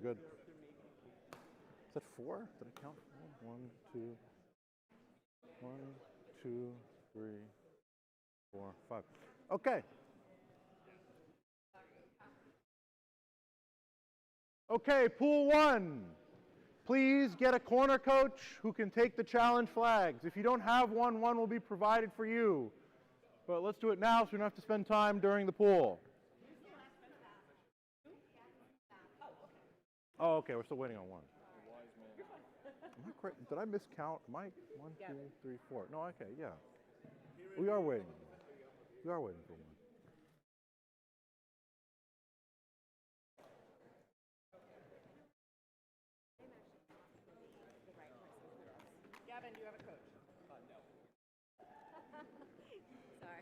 We're good. Is that 4? Did I count? 1, 2, 1, 2, 3, 4, 5. Okay. Okay, pool 1. Please get a corner coach who can take the challenge flags. If you don't have one, one will be provided for you. But let's do it now so we don't have to spend time during the pool. Oh, okay, we're still waiting on one. Am I correct? Did I miscount? Am I 1, 2, 3, 4? No, okay, yeah. We are waiting. We are waiting for one. Gavin, do you have a coach? No. Sorry.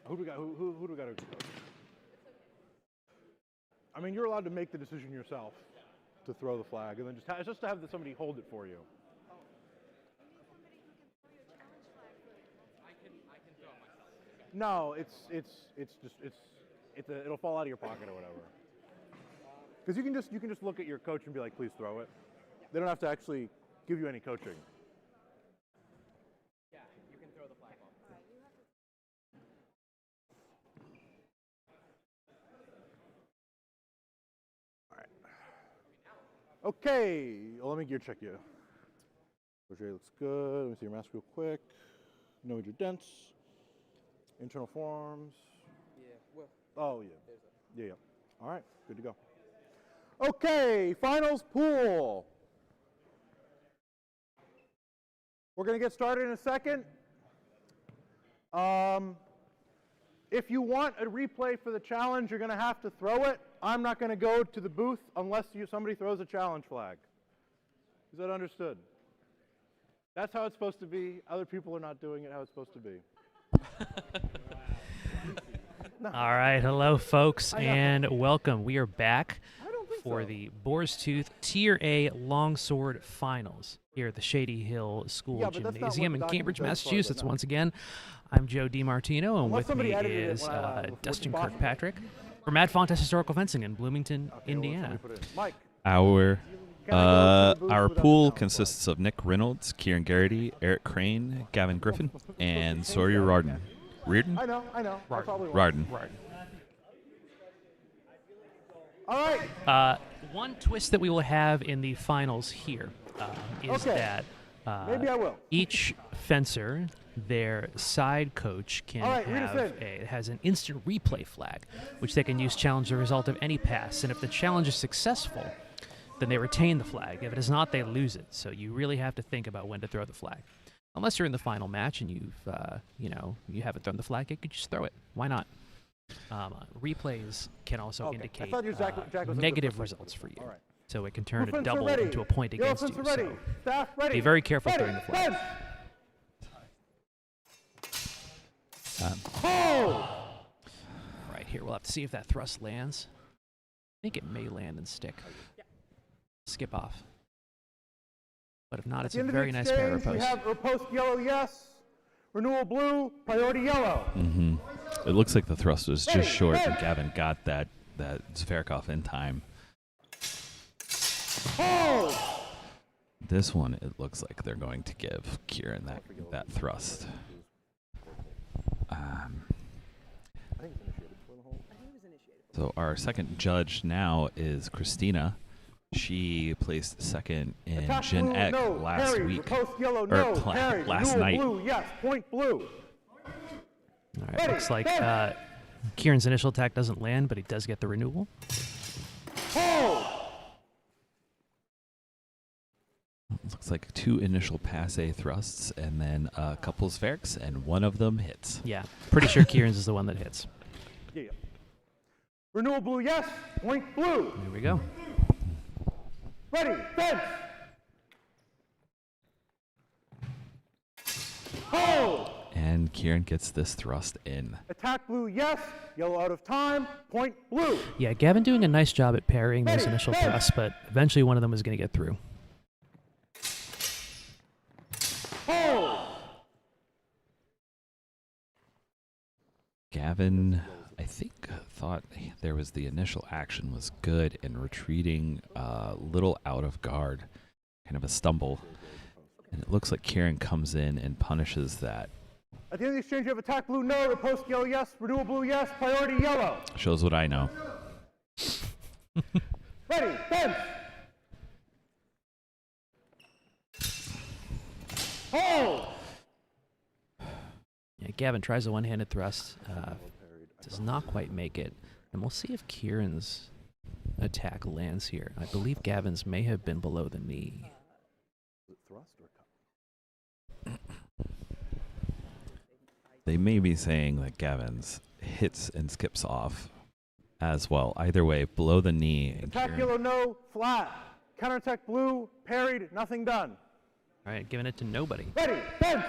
Who do we got? Who do we got to coach? I mean, you're allowed to make the decision yourself to throw the flag, and then just to have somebody hold it for you. Oh. You need somebody who can throw your challenge flag for you. I can throw it myself. No, it'll fall out of your pocket or whatever. Because you can just look at your coach and be like, please throw it. They don't have to actually give you any coaching. Yeah, you can throw the flag off. All right, you have to. Okay, well, let me gear check you. Roger looks good. Let me see your mask real quick. No major dents. Internal forms. Yeah, well. Oh, yeah. Yeah. All right, good to go. Okay, finals pool. We're going to get started in a second. If you want a replay for the challenge, you're going to have to throw it. I'm not going to go to the booth unless somebody throws a challenge flag. Is that understood? That's how it's supposed to be. Other people are not doing it how it's supposed to be. All right, hello, folks, and welcome. We are back for the Boar's Tooth Tier A Longsword Finals here at the Shady Hill School Gymnasium in Cambridge, Massachusetts. Once again, I'm Joe DiMartino, and with me is Dustin Kirkpatrick from Mad Fontes Historical Fencing in Bloomington, Indiana. Our pool consists of Nick Reynolds, Kieran Garrity, Eric Crane, Gavin Griffin, and Sawyer Rarden. Reardon? I know. Rarden. All right. One twist that we will have in the finals here is that maybe I will. Each fencer, their side coach, can has an instant replay flag, which they can use to challenge the result of any pass. And if the challenge is successful, then they retain the flag. If it is not, they lose it. So you really have to think about when to throw the flag. Unless you're in the final match and you haven't thrown the flag, you could just throw it. Why not? Replays can also indicate negative results for you. Right. So it can turn a double into a point against you. So be very careful throwing the flag. Right here, we'll have to see if that thrust lands. I think it may land and stick. Skip off. But if not, it's a very nice pair of posts. We have riposte yellow, yes. Renewal blue, priority yellow. Mm-hmm. It looks like the thrust was just short, and Gavin got that Zverkov in time. This one, it looks like they're going to give Kieran that thrust. So our second judge now is Christina. She placed second in Gen Ec last week, last night. Blue, yes, point blue. All right, looks like Kieran's initial attack doesn't land, but he does get the renewal. Looks like 2 initial passe thrusts and then a couple Zverks, and one of them hits. Yeah, pretty sure Kieran's is the one that hits. Yeah. Renewal blue, yes, point blue. There we go. Ready, fence. And Kieran gets this thrust in. Attack blue, yes. Yellow out of time. Point blue. Yeah, Gavin doing a nice job at parrying those initial thrusts, but eventually one of them is going to get through. Gavin, I think thought there was the initial action was good in retreating a little out of guard, kind of a stumble. And it looks like Kieran comes in and punishes that. At the end of the exchange, you have attack blue, no, riposte yellow, yes, renewal blue, yes, priority yellow. Shows what I know. Ready, fence. Hold. Yeah, Gavin tries a one-handed thrust, does not quite make it, and we'll see if Kieran's attack lands here. I believe Gavin's may have been below the knee. Is it thrust or cut? They may be saying that Gavin's hits and skips off as well. Either way, below the knee. And attack yellow, no, flat. Counterattack blue, parried, nothing done. All right, giving it to nobody. Ready, fence.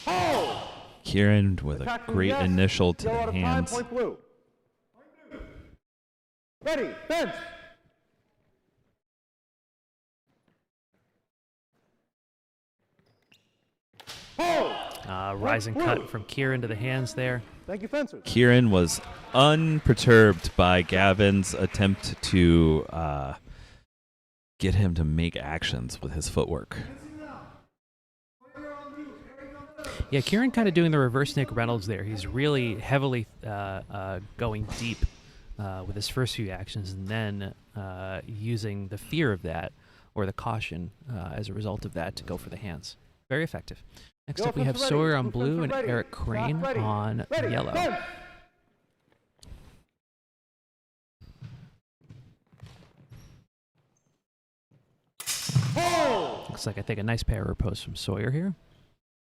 Hold. Kieran with a Attack blue, great yes. initial to Yellow out the of hands. time, point blue. Ready, fence. Hold. Rising cut from Kieran to the hands there. Thank you, fencers. Kieran was unperturbed by Gavin's attempt to get him to make actions with his footwork. Yeah, Kieran kind of doing the reverse Nick Reynolds there. He's really heavily going deep with his first few actions, and then using the fear of that, or the caution as a result of that, to go for the hands. Very effective. Next up we have Sawyer on blue and Eric Crane on yellow. Looks like I think a nice pair of riposte from Sawyer here.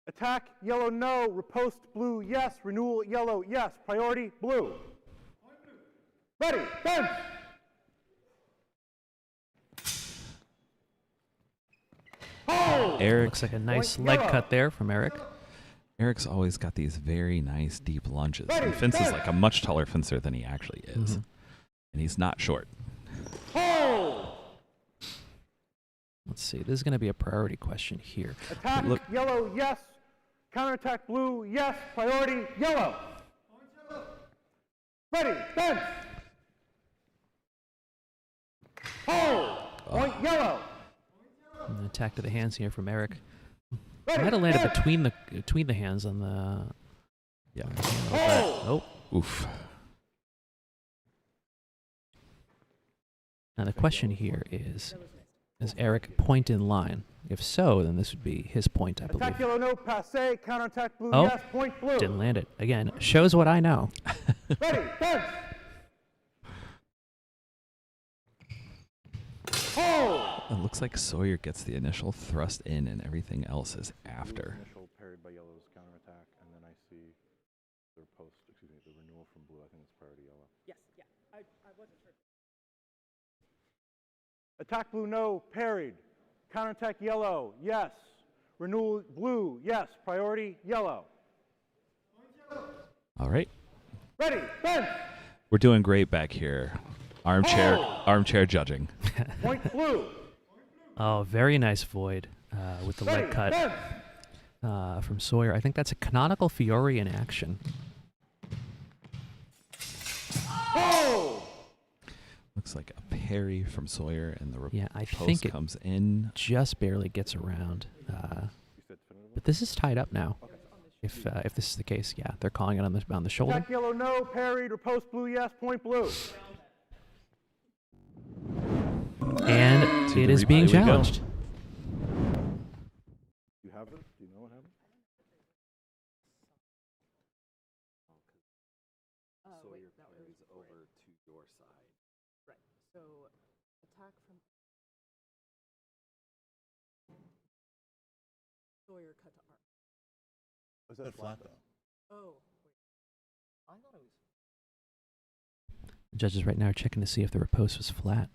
Attack yellow, no. Riposte blue, yes. Renewal yellow, yes. Priority blue. Ready, fence. Eric, Looks like a nice leg cut there from Eric. Eric's always got these very nice deep lunges. Ready, He fences fence. like a much taller fencer than he actually is. Mm-hmm. And he's not short. Hold. Let's see. This is going to be a priority question here. Attack yellow, yes. Counterattack blue, yes. Priority yellow. Ready, fence. Hold. Point yellow. An attack to the hands here from Eric. Ready, Might have landed fence. between the hands on the. Yeah. Oh. Oof. Now the question here is Eric point in line? If so, then this would be his point, I believe. Attack yellow, no. Passe. Counterattack blue, Oh. yes. Point blue. Didn't land it. Again, shows what I know. Ready, fence. Hold. It looks like Sawyer gets the initial thrust in and everything else is after. Initial parried by yellow's counterattack, and then I see the post, excuse me, the renewal from blue. I think it's priority yellow. Yes, yeah. I wasn't sure. Attack blue, no. Parried. Counterattack yellow, yes. Renewal blue, yes. Priority yellow. All right. Ready, fence. We're doing great back here. Armchair judging. Point blue. Oh, very nice void with the leg Ready, cut fence. from Sawyer. I think that's a canonical Fiore in action. Hold. Looks like a parry from Sawyer, and the Yeah, I post think it comes in. just barely gets around. But this is tied up now. If this is the case, yeah, they're calling it on the shoulder. Attack yellow, no. Parried. Riposte blue, yes. Point blue. And To it the is being replay we go. challenged. You have it? Do you know what happened? Wait, that was over to your side. Right. So attack from Sawyer cut to arm. Was that flat though? Oh, wait. I thought it was. The judges right now are checking to see if the riposte was flat.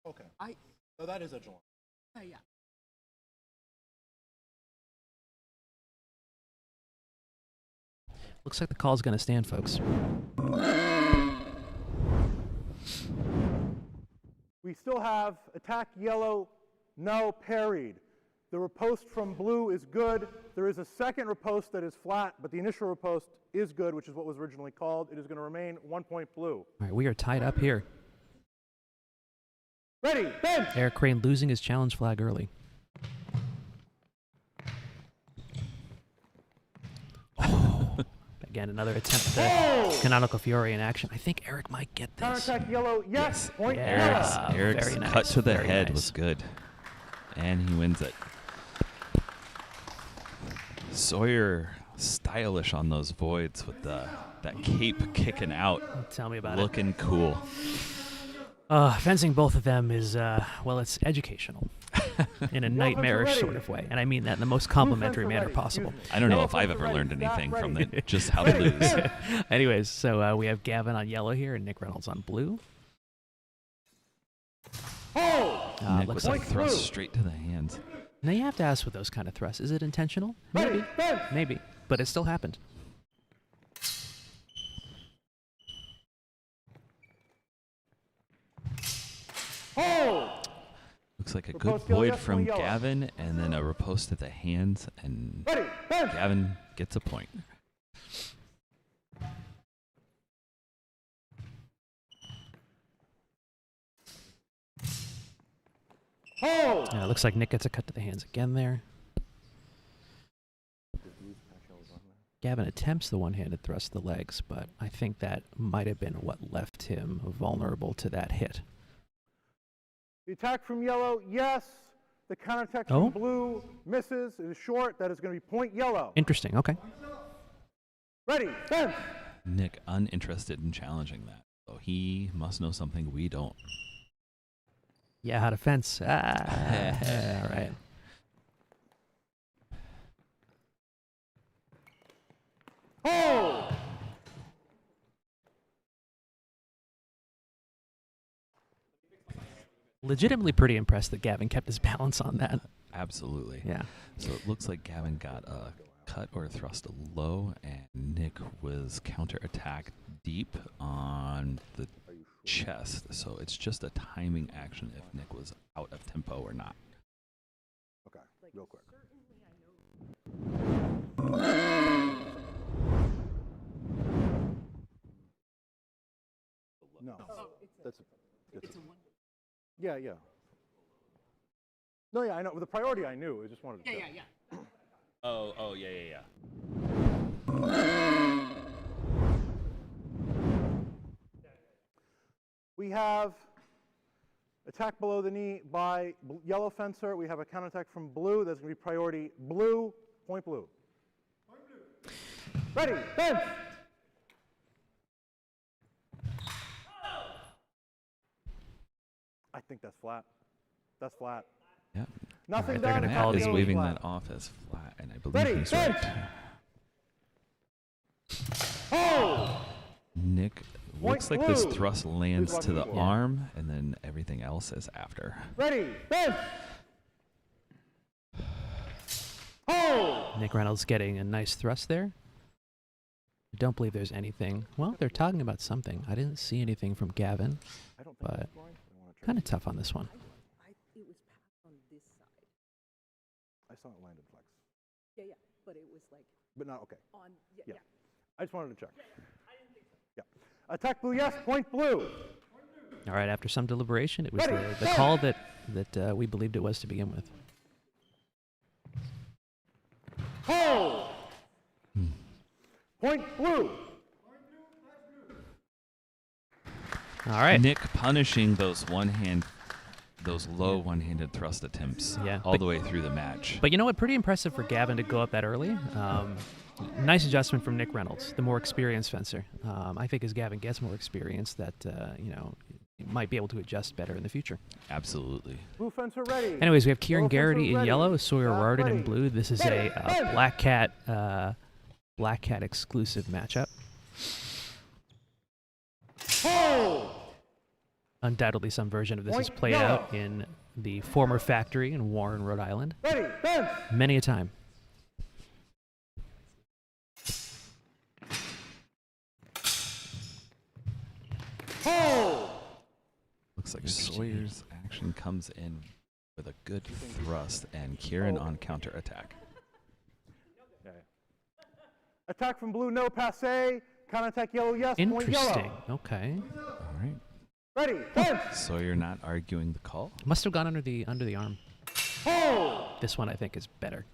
Okay. So that is a echelon. Yeah. Looks like the call's going to stand, folks. We still have attack yellow, no, parried. The riposte from blue is good. There is a second riposte that is flat, but the initial riposte is good, which is what was originally called. It is going to remain 1 point blue. All right, we are tied up here. Ready, bench! Eric Crane losing his challenge flag early. Again, another attempt at Canonical Fury in action. I think Eric might get this. Counterattack yellow, yes, point Yes. yellow. Eric's very nice, cut to the very head nice. was good. And he wins it. Sawyer stylish on those voids with that cape kicking out. Tell me about Looking cool. it. Fencing both of them is, well, it's educational in a nightmarish sort of way. And I mean that in the most complimentary manner possible. I don't know if I've ever learned anything from it, just how to lose. Anyways, so we have Gavin on yellow here and Nick Reynolds on blue. Nick Looks with a like thrust straight to the hands. Now you have to ask with those kind of thrusts. Is it intentional? Maybe. Maybe. But it still happened. Looks like a good Riposte yellow, void yes, from one yellow. Gavin, and then a riposte at the hands, and Gavin gets a point. Yeah, it looks like Nick gets a cut to the hands again there. Gavin attempts the one-handed thrust to the legs, but I think that might have been what left him vulnerable to that hit. The attack from yellow, yes. The counterattack from blue misses. It is short. That is going to be point yellow. Interesting. Okay. Ready, bench! Nick uninterested in challenging that, so he must know something we don't. Yeah, how to fence. All right. Legitimately pretty impressed that Gavin kept his balance on that. Absolutely. Yeah. So it looks like Gavin got a cut or a thrust low, and Nick was counterattacked deep on the chest. So it's just a timing action if Nick was out of tempo or not. Okay, real quick. No. That's a one. Yeah, yeah. No, yeah, I know. The priority I knew. I just wanted to check. Yeah. Oh, yeah. We have attack below the knee by yellow fencer. We have a counterattack from blue. That's going to be priority blue, point blue. Ready, bench! I think that's flat. That's flat. Yep. Nothing they're done. gonna call Matt the is waving flat. that off as flat, and I believe Ready, he's bench! right. Nick looks like this blue. thrust lands Please to the walk me through. arm, and then everything else is after. Ready, bench! Nick Reynolds getting a nice thrust there. I don't believe there's anything. Well, they're talking about something. I didn't see anything from Gavin, I don't think but that's going. I wanna check. kind of tough on this one. It was passed on this side. I saw it landed flex, Yeah, but it was like but not okay. on. Yeah. I just wanted to check. Yeah. Attack blue, yes. Point blue. All right, after some deliberation, it was Ready, the call that we believed it was to begin with. Point blue. All right. Nick punishing those low one-handed thrust attempts all the way through the match. But you know what? Pretty impressive for Gavin to go up that early. Nice adjustment from Nick Reynolds, the more experienced fencer. I think as Gavin gets more experience, that he might be able to adjust better in the future. Absolutely. Blue fencer ready. Anyways, we have Kieran Yellow fencer Garrity in ready. yellow, Sawyer Rarden in ready. blue. This is Ready. a Black Cat exclusive matchup. Undoubtedly, some version of this is Point played yellow. out in the former factory in Warren, Rhode Island, Ready, bench. many a time. Looks like Sawyer's action comes in with a good thrust, and Kieran on counterattack. Okay. Attack from blue, no, passe. Counterattack yellow, yes, point Interesting. yellow. Okay. All right. Ready, fence. Sawyer not arguing the call. Must have gone under the arm. Hold. This one I think is better.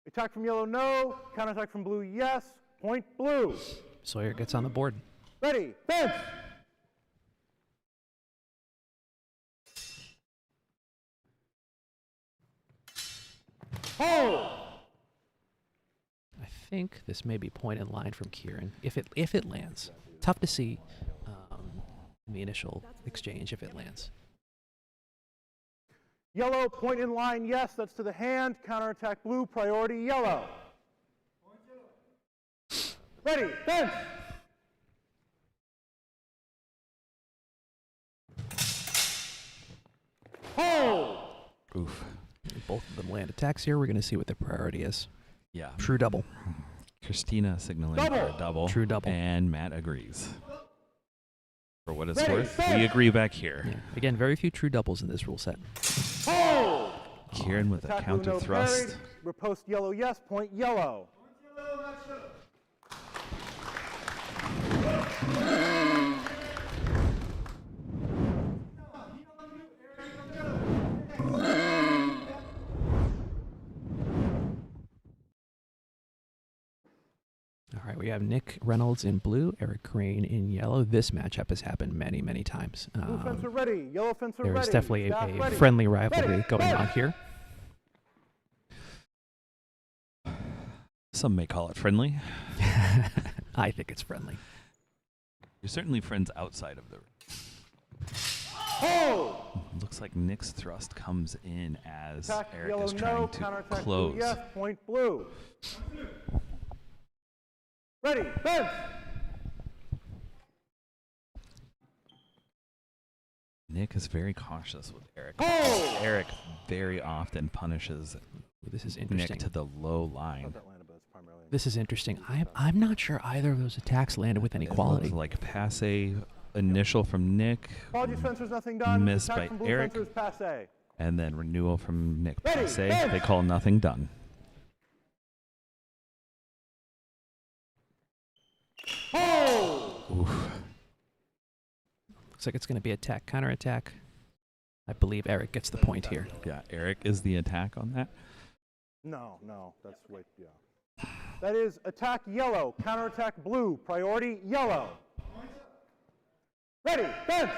Attack from yellow, no. Counterattack from blue, yes, point blue. Sawyer gets on the board. Ready, fence. Hold. I think this may be point in line from Kieran if it lands. Tough to see in the initial exchange if it lands. Yellow, point in line, yes, that's to the hand. Counterattack blue, priority yellow. Ready, fence. Hold. Oof. Both of them land attacks here. We're going to see what the priority is. Yeah. True double. Christina signaling for a double. True double. And Matt agrees. For what it's Ready, worth, fence. we agree back here. Yeah. Again, very few true doubles in this rule set. Hold. Kieran with a Attack blue, counter no, thrust. parried. Riposte yellow, yes, point yellow. All right, we have Nick Reynolds in blue, Eric Crane in yellow. This matchup has happened many, many times. Blue fencer ready, yellow fencer There ready. is definitely Staff a ready. friendly rivalry Ready, going ready. on here. Some may call it friendly. I think it's friendly. You're certainly friends outside of the ring. Hold. Looks like Nick's thrust comes in as Attack Eric yellow, is trying no. to Counterattack close. blue, yes, point blue. Ready, fence. Nick is very cautious with Eric. Hold. Eric very often punishes This is Nick interesting. to the low line. That landed, but it's primarily- This is interesting. I'm not sure either of those attacks landed with any It quality. looks like passe initial from Nick, Apologies, fencers, nothing done. Missed Attack by from blue Eric. fencers, passe. and then renewal from Nick Ready, passe. fence. They call nothing done. Hold. Oof. Looks like it's going to be attack, counterattack. I believe Eric gets the point here. Yeah, Eric is the attack on that. No, that's wait, yeah. That is attack yellow, counterattack blue, priority yellow. Ready, fence.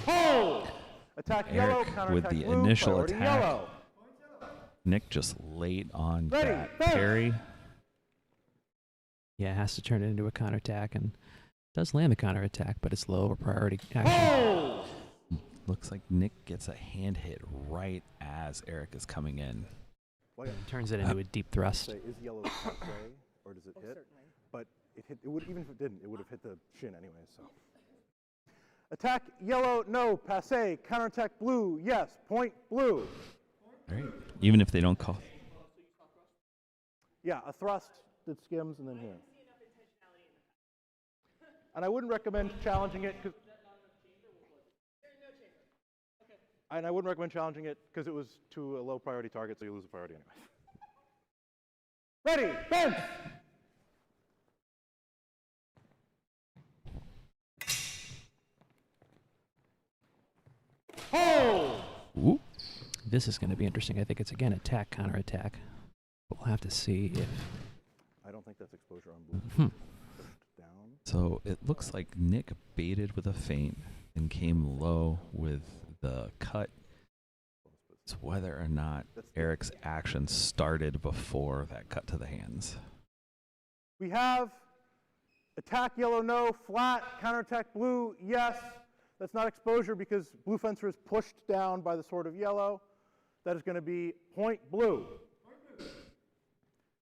Hold. Attack yellow, Eric counterattack with the blue, initial priority attack. yellow. Nick just late on Ready, that fence. parry. Yeah, it has to turn it into a counterattack and does land the counterattack, but it's lower priority action. Hold. Looks like Nick gets a hand hit right as Eric is coming in. Well, yeah, Turns it into a deep thrust. say, is yellow passe, or does it hit? But it hit. It would, even if it didn't, it would have hit the shin anyway. So. Attack yellow, no, passe. Counterattack blue, yes. Point blue. All right. Even if they don't call. Yeah, a thrust that skims and then here. And I wouldn't recommend challenging it because. And I wouldn't recommend challenging it because it was to a low priority target, so you lose a priority anyway. Ready, fence. Hold. Ooh. This is going to be interesting. I think it's again attack, counterattack. We'll have to see if. I don't think that's exposure on blue. Hmm. Pushed down. So it looks like Nick baited with a feint and came low with the cut. It's whether or not Eric's action started before that cut to the hands. We have attack yellow, no, flat, counterattack blue, yes. That's not exposure because blue fencer is pushed down by the sword of yellow. That is going to be point blue.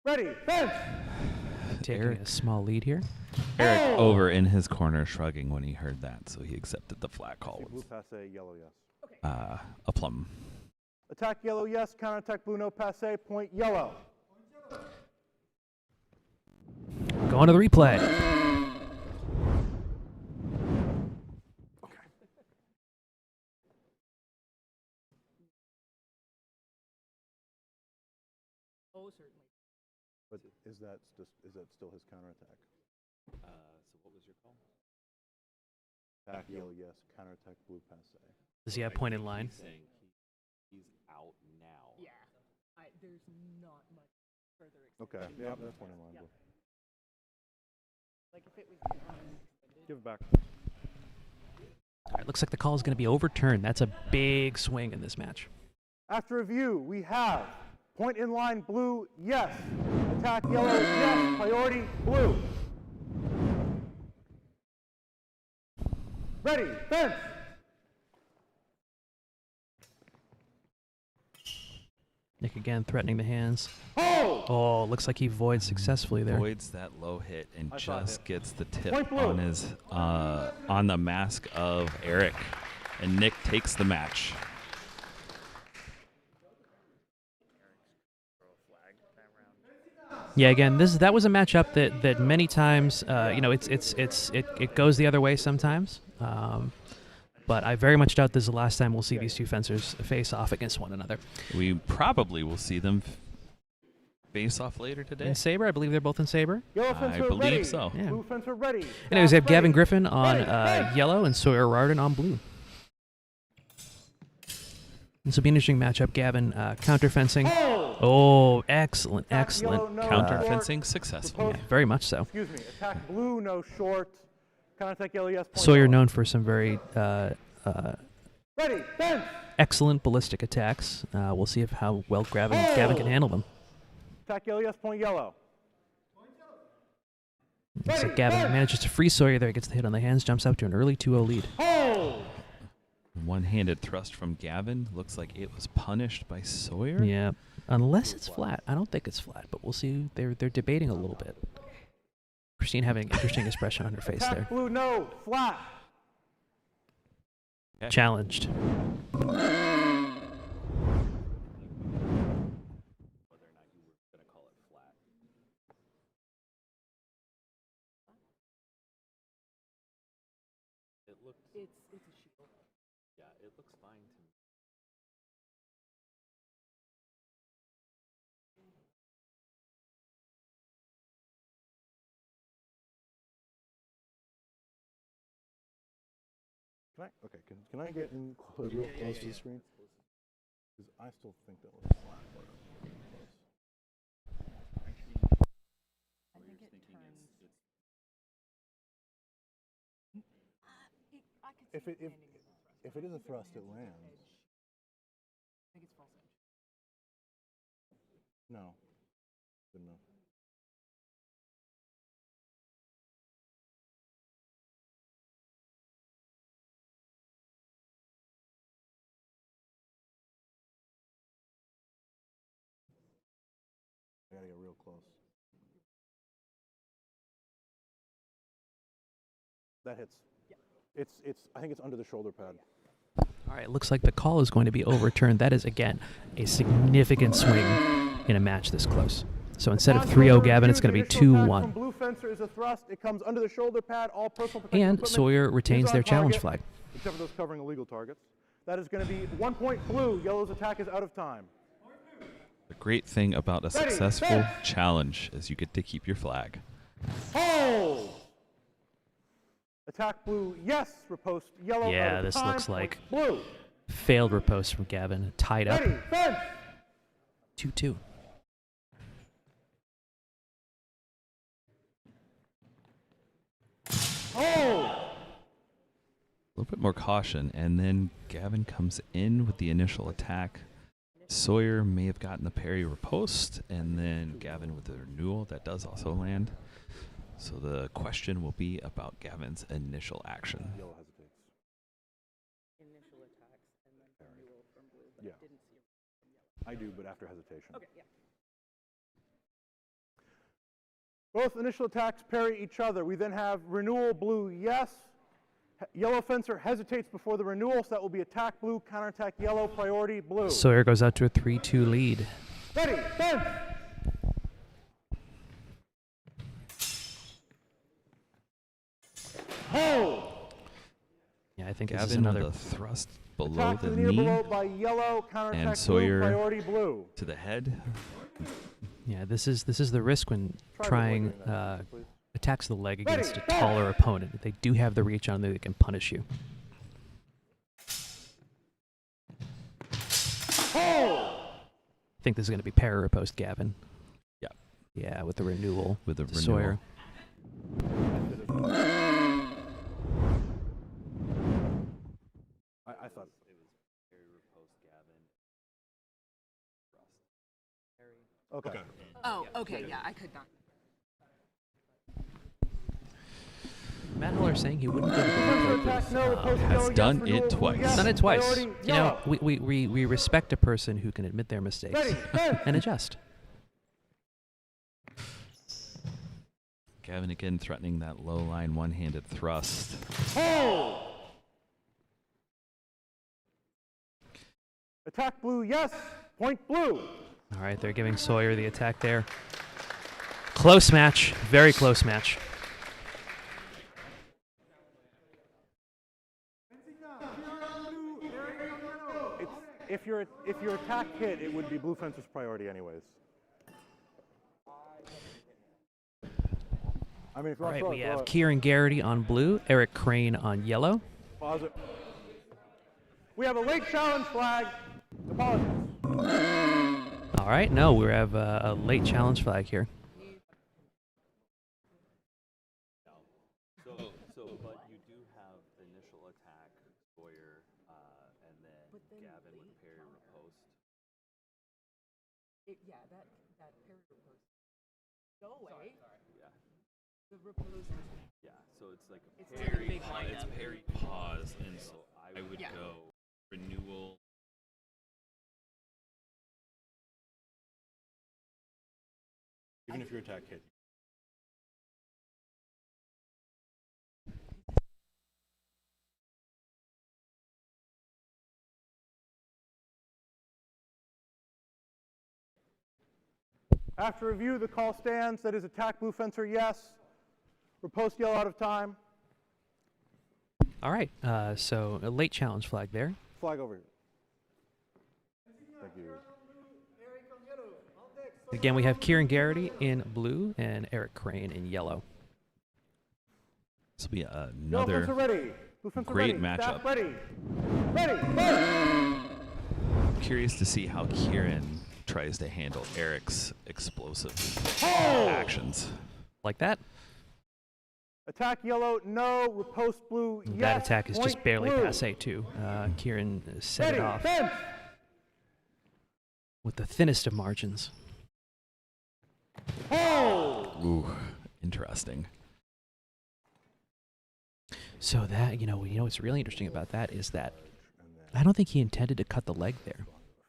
Ready, fence. Taking Eric. a small lead here. Eric over in his corner shrugging when he heard that, so he accepted the flat call Blue with passe, yellow, yes. a plum. Attack yellow, yes. Counterattack blue, no, passe, point yellow. Going to the replay. Oh, certainly. But is that still his counterattack? So what was your call? Attack, yellow, yes. Counterattack, blue, passe. Does he have point in line? He's saying he's out now. Yeah. There's not much further. Okay, yeah, that's point in line. Yeah. Blue. Like if it was Give it back. All right, looks like the call is going to be overturned. That's a big swing in this match. After review, we have point in line, blue, yes. Attack, yellow, yes. Priority, blue. Ready, fence. Nick again threatening the hands. Hold. Oh, looks like he voids successfully there. Voids that low hit and I saw just it. gets the tip Point blue. on his on the mask of Eric, and Nick takes the match. Yeah, again, that was a matchup that many times, it goes the other way sometimes. But I very much doubt this is the last time we'll see these two fencers face off against one another. We probably will see them face off later today. In Saber, I believe they're both in Saber. Yellow I fencer believe ready. so. Yeah. Blue fencer ready. Anyways, we have Fast Gavin ready. Griffin on Ready. yellow and Sawyer Rarden on blue. This will be an interesting matchup. Gavin counter fencing. Hold. Oh, excellent, Attack excellent. yellow, no Counter short. fencing successful. Propose- Very much so. Excuse me. Attack blue, no short. Counterattack yellow, yes. Point Sawyer yellow. known for some very Ready, fence. excellent ballistic attacks. We'll see how well Gavin can handle them. Attack yellow, yes. Point yellow. Looks like Gavin manages to free Sawyer there. Gets the hit on the hands, jumps out to an early 2-0 lead. Hold. One-handed thrust from Gavin. Looks like it was punished by Sawyer. Yeah, unless it's flat. I don't think it's flat, but we'll see. They're debating a little bit. Christine having an interesting expression on her face Attack there. blue, no. Flat. Okay. Challenged. it's a shield. Yeah, it looks fine to me. Can I get in real close to the screen? Because I still think that looks flat. I think it turns. I could If see it landing as a thrust. if it is a thrust, it lands. I think it's false edge. No. Good enough. I gotta get real close. That hits. It's. I think it's under the shoulder pad. All right, looks like the call is going to be overturned. That is, again, a significant swing in a match this close. So instead of 3-0 Gavin, it's going to be 2-1. Blue fencer is a thrust. It comes under the shoulder pad. All personal protective And equipment Sawyer is retains on their challenge target, flag. except for those covering illegal targets. That is going to be 1 point blue. Yellow's attack is out of time. The great thing about a Ready, successful set. challenge is you get to keep your flag. Hold. Attack blue. Yes. Riposte yellow. Yeah, out of this time. looks like Point blue. failed riposte from Gavin. Tied up. Ready. Fence. 2-2. Hold. A little bit more caution, and then Gavin comes in with the initial attack. Sawyer may have gotten the parry riposte, and then Gavin with the renewal. That does also land. So the question will be about Gavin's initial action. Yellow hesitates. Initial attacks and then renewal from blue, but Yeah. I didn't see it from yellow. I do, but after hesitation. Okay, yeah. Both initial attacks parry each other. We then have renewal blue, yes. Yellow fencer hesitates before the renewal, so that will be attack blue, counterattack yellow, priority blue. Sawyer goes out to a 3-2 lead. Ready, fence. Hold! Yeah, I think this is Gavin another. with a thrust below Attack the to the near knee below by yellow, counterattack and Sawyer blue, priority blue. to the head. Yeah, this is the risk when Try trying avoiding that, please. attacks the leg against Ready, a taller opponent. If they do have the reach on there, they can punish you. Hold! I think this is going to be parry or post Gavin. Yeah. Yeah, with the renewal. With the to renewal. Sawyer. I thought. Okay. Oh, okay, yeah, I could not. Matt Heller saying he wouldn't go to the Counter replay, attack, but, no, opposed has yellow, yes, done renewal, it blue, twice. yes, done it twice. priority You know, yellow. we respect a person who can admit their mistakes Ready, fence. and adjust. Gavin again threatening that low line one-handed thrust. Hold! Attack blue, yes. Point blue. All right, they're giving Sawyer the attack there. Close match, very close match. If your attack hit, it would be blue fencer's priority anyways. I mean, if you All want right, to we throw have it, Kieran Garrity on blue, Eric Crane on yellow. pause it. We have a late challenge flag. Apologies. All right, no, we have a late challenge flag here. But you do have the initial attack, Sawyer, and then Gavin with parry riposte. Yeah, that parry riposte. Go away. Yeah. The riposte. Yeah, so it's like a It's like a parry, big it's lineup. parry pause, and so I would Yeah. go renewal. Even if your attack hit. After review, the call stands. That is attack blue fencer, yes. Riposte yellow out of time. All right, so a late challenge flag there. Flag over here. Thank you. Again, we have Kieran Garrity in blue and Eric Crane in yellow. This will be Yellow another fencer ready. Blue fencer great ready. Staff matchup. ready. Ready. Fire. Curious to see how Kieran tries to handle Eric's explosive actions. Like that? Attack yellow, no. Riposte blue, yes. That attack is just Point barely blue. passe too. Kieran set Ready. it off Fence. with the thinnest of margins. Hold. Ooh, interesting. So that, you know what's really interesting about that is that I don't think he intended to cut the leg there.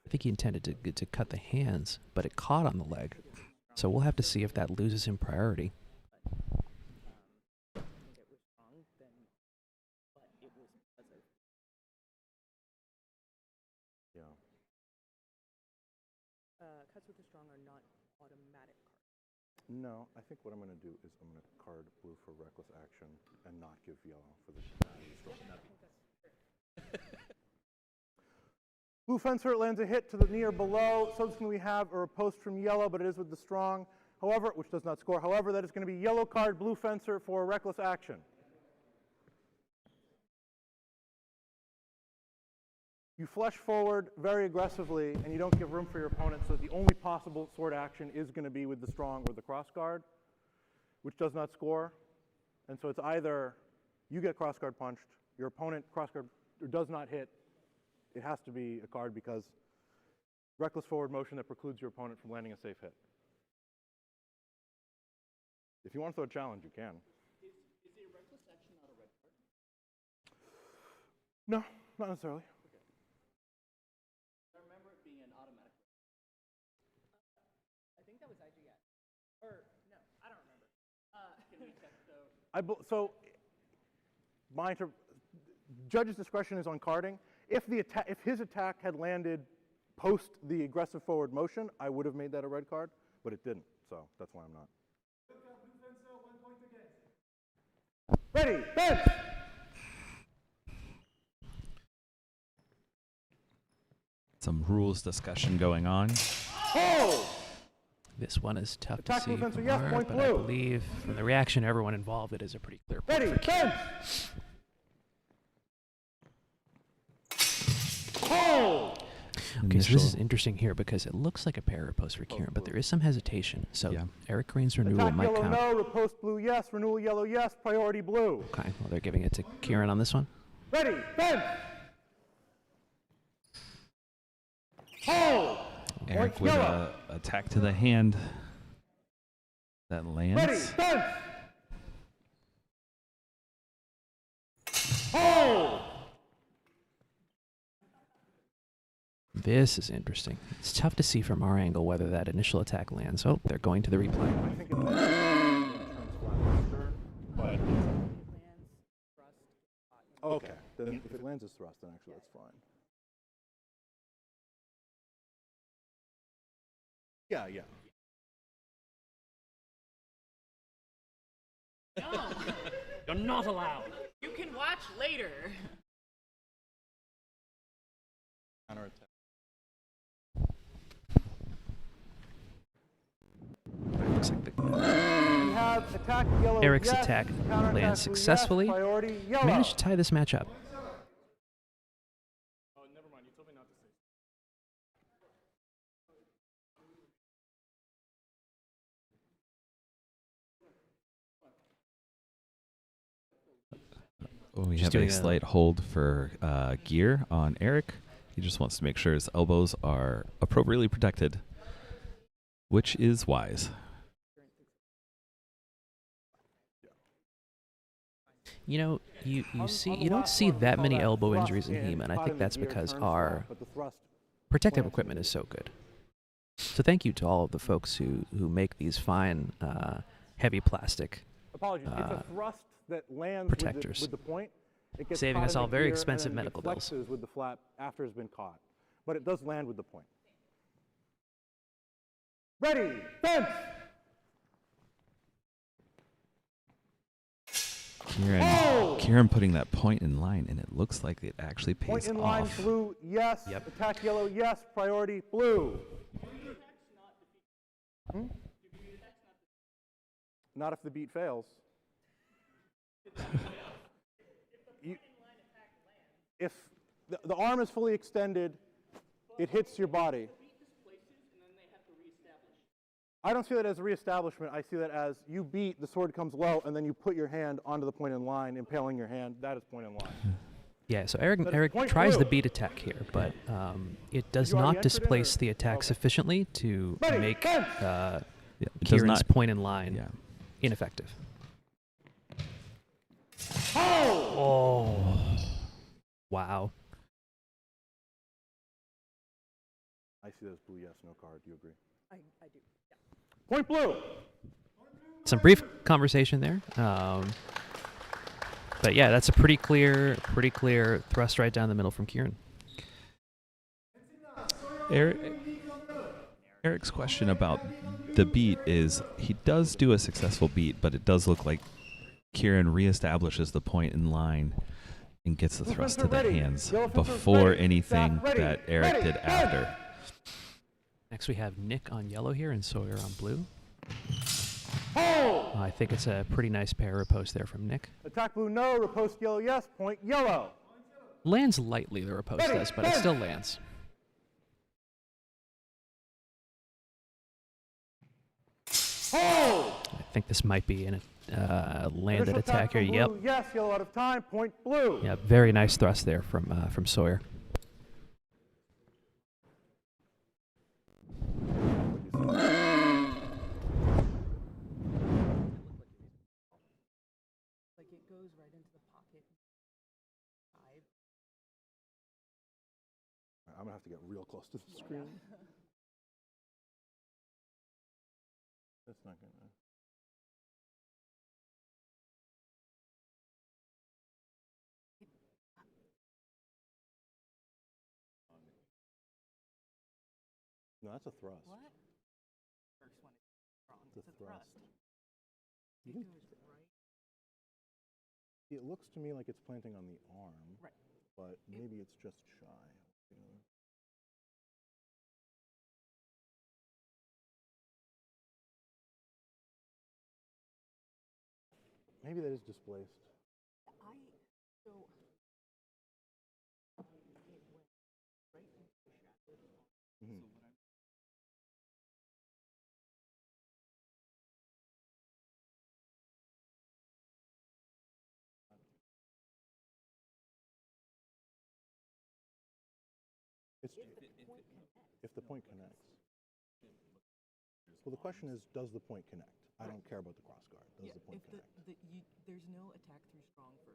I think he intended to cut the hands, but it caught on the leg. So we'll have to see if that loses him priority. I think it was wrong then, but it was because of Yeah. Cuts with the strong are not automatic cards. No, I think what I'm going to do is I'm going to card blue for reckless action and not give yellow for the Blue fencer lands a hit to the knee or below. Subsequently, we have a riposte from yellow, but it is with the strong. However, which does not score. However, that is going to be yellow card blue fencer for reckless action. You flush forward very aggressively, and you don't give room for your opponent, so the only possible sword action is going to be with the strong or the cross guard, which does not score. And so it's either you get cross guard punched, your opponent cross guard does not hit. It has to be a card because reckless forward motion that precludes your opponent from landing a safe hit. If you want to throw a challenge, you can. Is a reckless action not a red card? No, not necessarily. I remember it being an automatic red card. I think that was IGS. Or, no, I don't remember. Can we check though? So, judge's discretion is on carding. If his attack had landed post the aggressive forward motion, I would have made that a red card, but it didn't. So that's why I'm not. Ready, fence! Some rules discussion going on. Hold! This one is tough Attack to see defense, from yes, our, point but I blue. believe from the reaction of everyone involved, it is a pretty clear point Ready, for Kieran. fence! Hold! Okay, so this is interesting here because it looks like a pair riposte for Kieran, but there is some hesitation. So Yeah. Eric Green's renewal Attack might yellow, count. no. Riposte blue, yes. Renewal yellow, yes. Priority blue. Okay, well, they're giving it to Kieran on this one. Ready, fence! Hold! Eric Points with yellow. a attack to the hand that lands. Ready, fence! Hold! This is interesting. It's tough to see from our angle whether that initial attack lands. Oh, they're going to the replay. I think it turns flat after, but Lands, thrust, okay. Then if it lands as thrust, then actually that's fine. Yeah, yeah. You're not allowed. You can watch later. Counterattack. Looks like the We have attack yellow. Eric's yes. attack Counterattack lands blue, yes. successfully. Priority yellow. managed to tie this match up. Oh, we Just have doing a a- slight hold for gear on Eric. He just wants to make sure his elbows are appropriately protected, which is wise. You know, you On the don't last see one, we that call many that elbow thrust injuries in in. HEMA, and I Caught think in the that's gear, because turns our flat, but the thrust protective lands equipment in is so good. So thank you to all of the folks who make these fine, heavy plastic, Apologies. It's a thrust that lands protectors. with the point. It gets Saving caught us in all the very gear, expensive and then medical it bills. flexes with the flap after it's been caught. But it does land with the point. Ready, fence! Kieran putting that point in line, and it looks like it actually pays Point in off. line blue, yes. Yep. Attack yellow, yes. Priority blue. Not if the beat fails. If the arm is fully extended, it hits your body. I don't see that as a reestablishment. I see that as you beat, the sword comes low, and then you put your hand onto the point in line, impaling your hand. That is point in line. Yeah, so Eric That is Eric point tries blue. the beat attack here, but it does You already not entered in, displace or- the attack okay. sufficiently to Ready, make fence! Yeah, it does Kieran's not. point in line Yeah. ineffective. Hold! Oh, wow. I see that as blue, yes, no card. Do you agree? I do. Yeah. Point blue. Some brief conversation there. But yeah, that's a pretty clear thrust right down the middle from Kieran. Eric's question about the beat is he does do a successful beat, but it does look like Kieran reestablishes the point in line and gets the Blue thrust to fencer the ready. hands Yellow fencer before ready. anything Staff ready. that Eric Ready. did Fence. after. Next we have Nick on yellow here and Sawyer on blue. Hold! I think it's a pretty nice pair riposte there from Nick. Attack blue, no. Riposte yellow, yes. Point yellow. Lands lightly, the riposte Ready, does, but it fence. still lands. Hold! I think this might be an landed Initial attack here. from Yep. blue, yes. Yellow out of time. Point blue. Yeah, very nice thrust there from Sawyer. Like it goes right into the pocket. Side. I'm going to have to get real close to the screen. That's not going to. No, that's a thrust. What? First one is wrong. It's a thrust. It goes right It looks to me like it's planting on the arm. Right. But maybe it's just shy. You know? Maybe that is displaced. So it went right into the shadow. Mhm. It's if the point connects. Well, the question is, does the point connect? I don't care about the cross guard. Does the point If connect? there's no attack through strong for.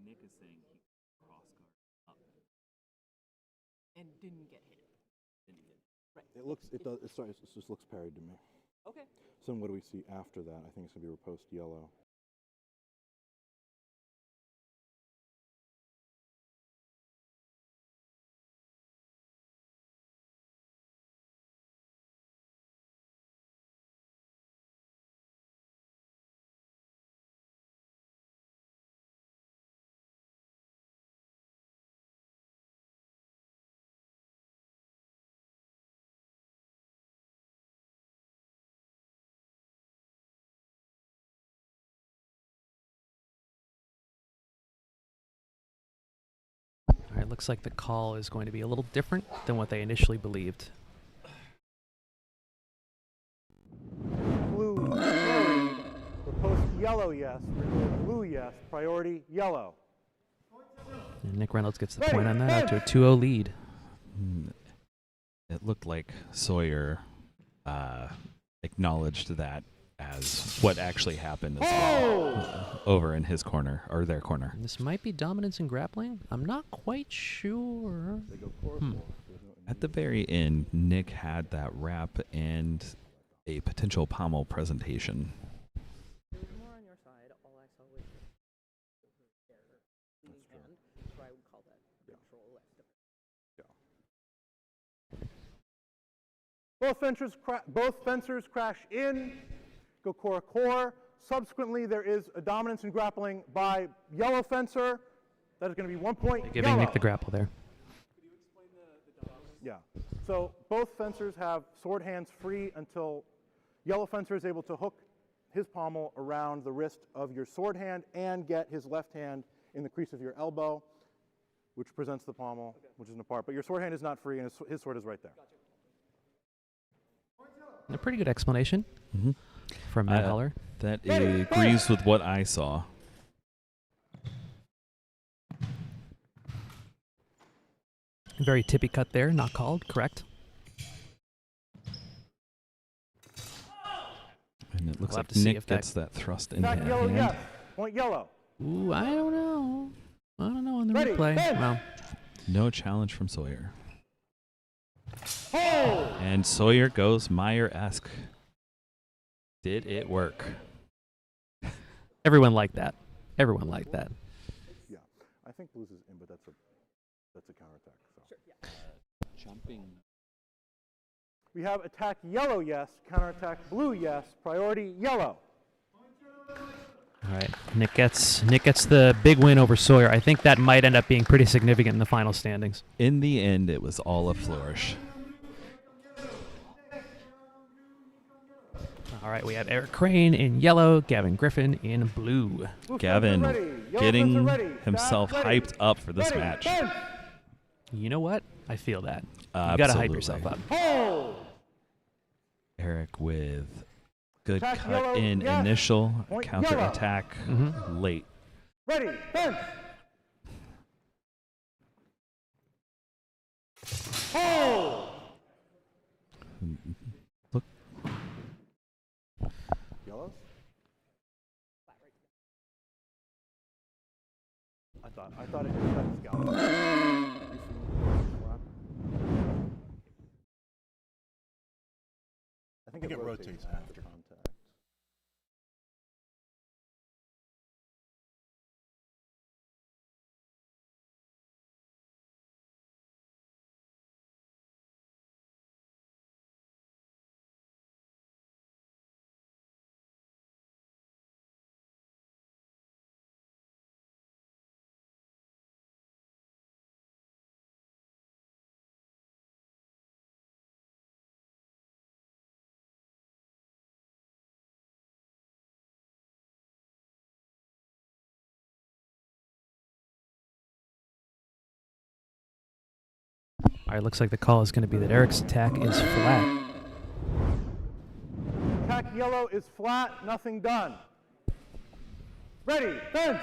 Nick is saying he cross guard up. And didn't get hit. Right. It looks. It does. Sorry. It just looks parried to me. Okay. So then what do we see after that? I think it's gonna be riposte yellow. All right, looks like the call is going to be a little different than what they initially believed. Blue carried. Riposte yellow, yes. Remove blue, yes. Priority yellow. And Nick Reynolds gets the point on that, out to a 2-0 lead. It looked like Sawyer acknowledged that as what actually happened as well over in his corner, or their corner. And this might be dominance in grappling. I'm not quite sure. They go core four. At the very end, Nick had that wrap and a potential pommel presentation. It was more on your side. All I saw was her leaning hand. So I would call that control less defense. Both fencers crash in, go core. Subsequently, there is a dominance in grappling by yellow fencer. That is going to be 1 point. Giving yellow. Nick the grapple there. Could you explain the dominance? Yeah. So both fencers have sword hands free until yellow fencer is able to hook his pommel around the wrist of your sword hand and get his left hand in the crease of your elbow, which presents the pommel, which is apart. But your sword hand is not free, and his sword is right there. A pretty good explanation from Matt Heller. That agrees with what I saw. Very tippy cut there, not called, correct? And it looks We'll have like to see Nick if that- gets that thrust into Attack that yellow, hand. yes. Point yellow. Ooh, I don't know. I don't know on the Ready, replay. bench. Well, No challenge from Sawyer. Hold. And Sawyer goes Meyer-esque. Did it work? everyone liked that. Everyone liked that. Yeah, I think blues is in, but that's a counterattack. So. Jumping. We have attack yellow, yes. Counterattack blue, yes. Priority yellow. All right, Nick gets the big win over Sawyer. I think that might end up being pretty significant in the final standings. In the end, it was all a flourish. All right, we have Eric Crane in yellow, Gavin Griffin in blue. Blue fencer Gavin ready. Yellow fencer getting ready. himself Staff ready. hyped up for this Ready. match. Bench. You know what? I feel that. You got to hype Absolutely. yourself up. Hold. Eric with good Attack cut yellow, in yes. initial, Point counter yellow. attack late. Ready. Bench. Hold. Look, Yellows? I thought it was scallop. I think it rotates after contact. right, looks like the call is going to be that Eric's attack is flat. Attack yellow is flat, nothing done. Ready, fence!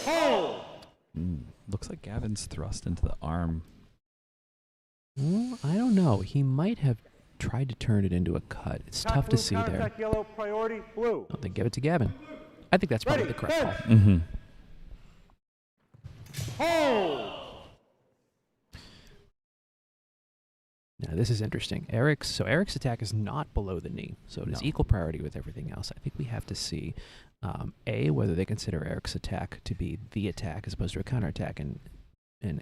Hold! Looks like Gavin's thrust into the arm. Well, I don't know. He might have tried to turn it into a cut. It's Attack tough blue, to see there. counterattack yellow, priority blue. Oh, then give it to Gavin. I think that's probably Ready, the correct call. fence! Mm-hmm. Hold! Now this is interesting. Eric's attack is not below the knee, so it is equal priority with everything else. I think we have to see A, whether they consider Eric's attack to be the attack as opposed to a counterattack, and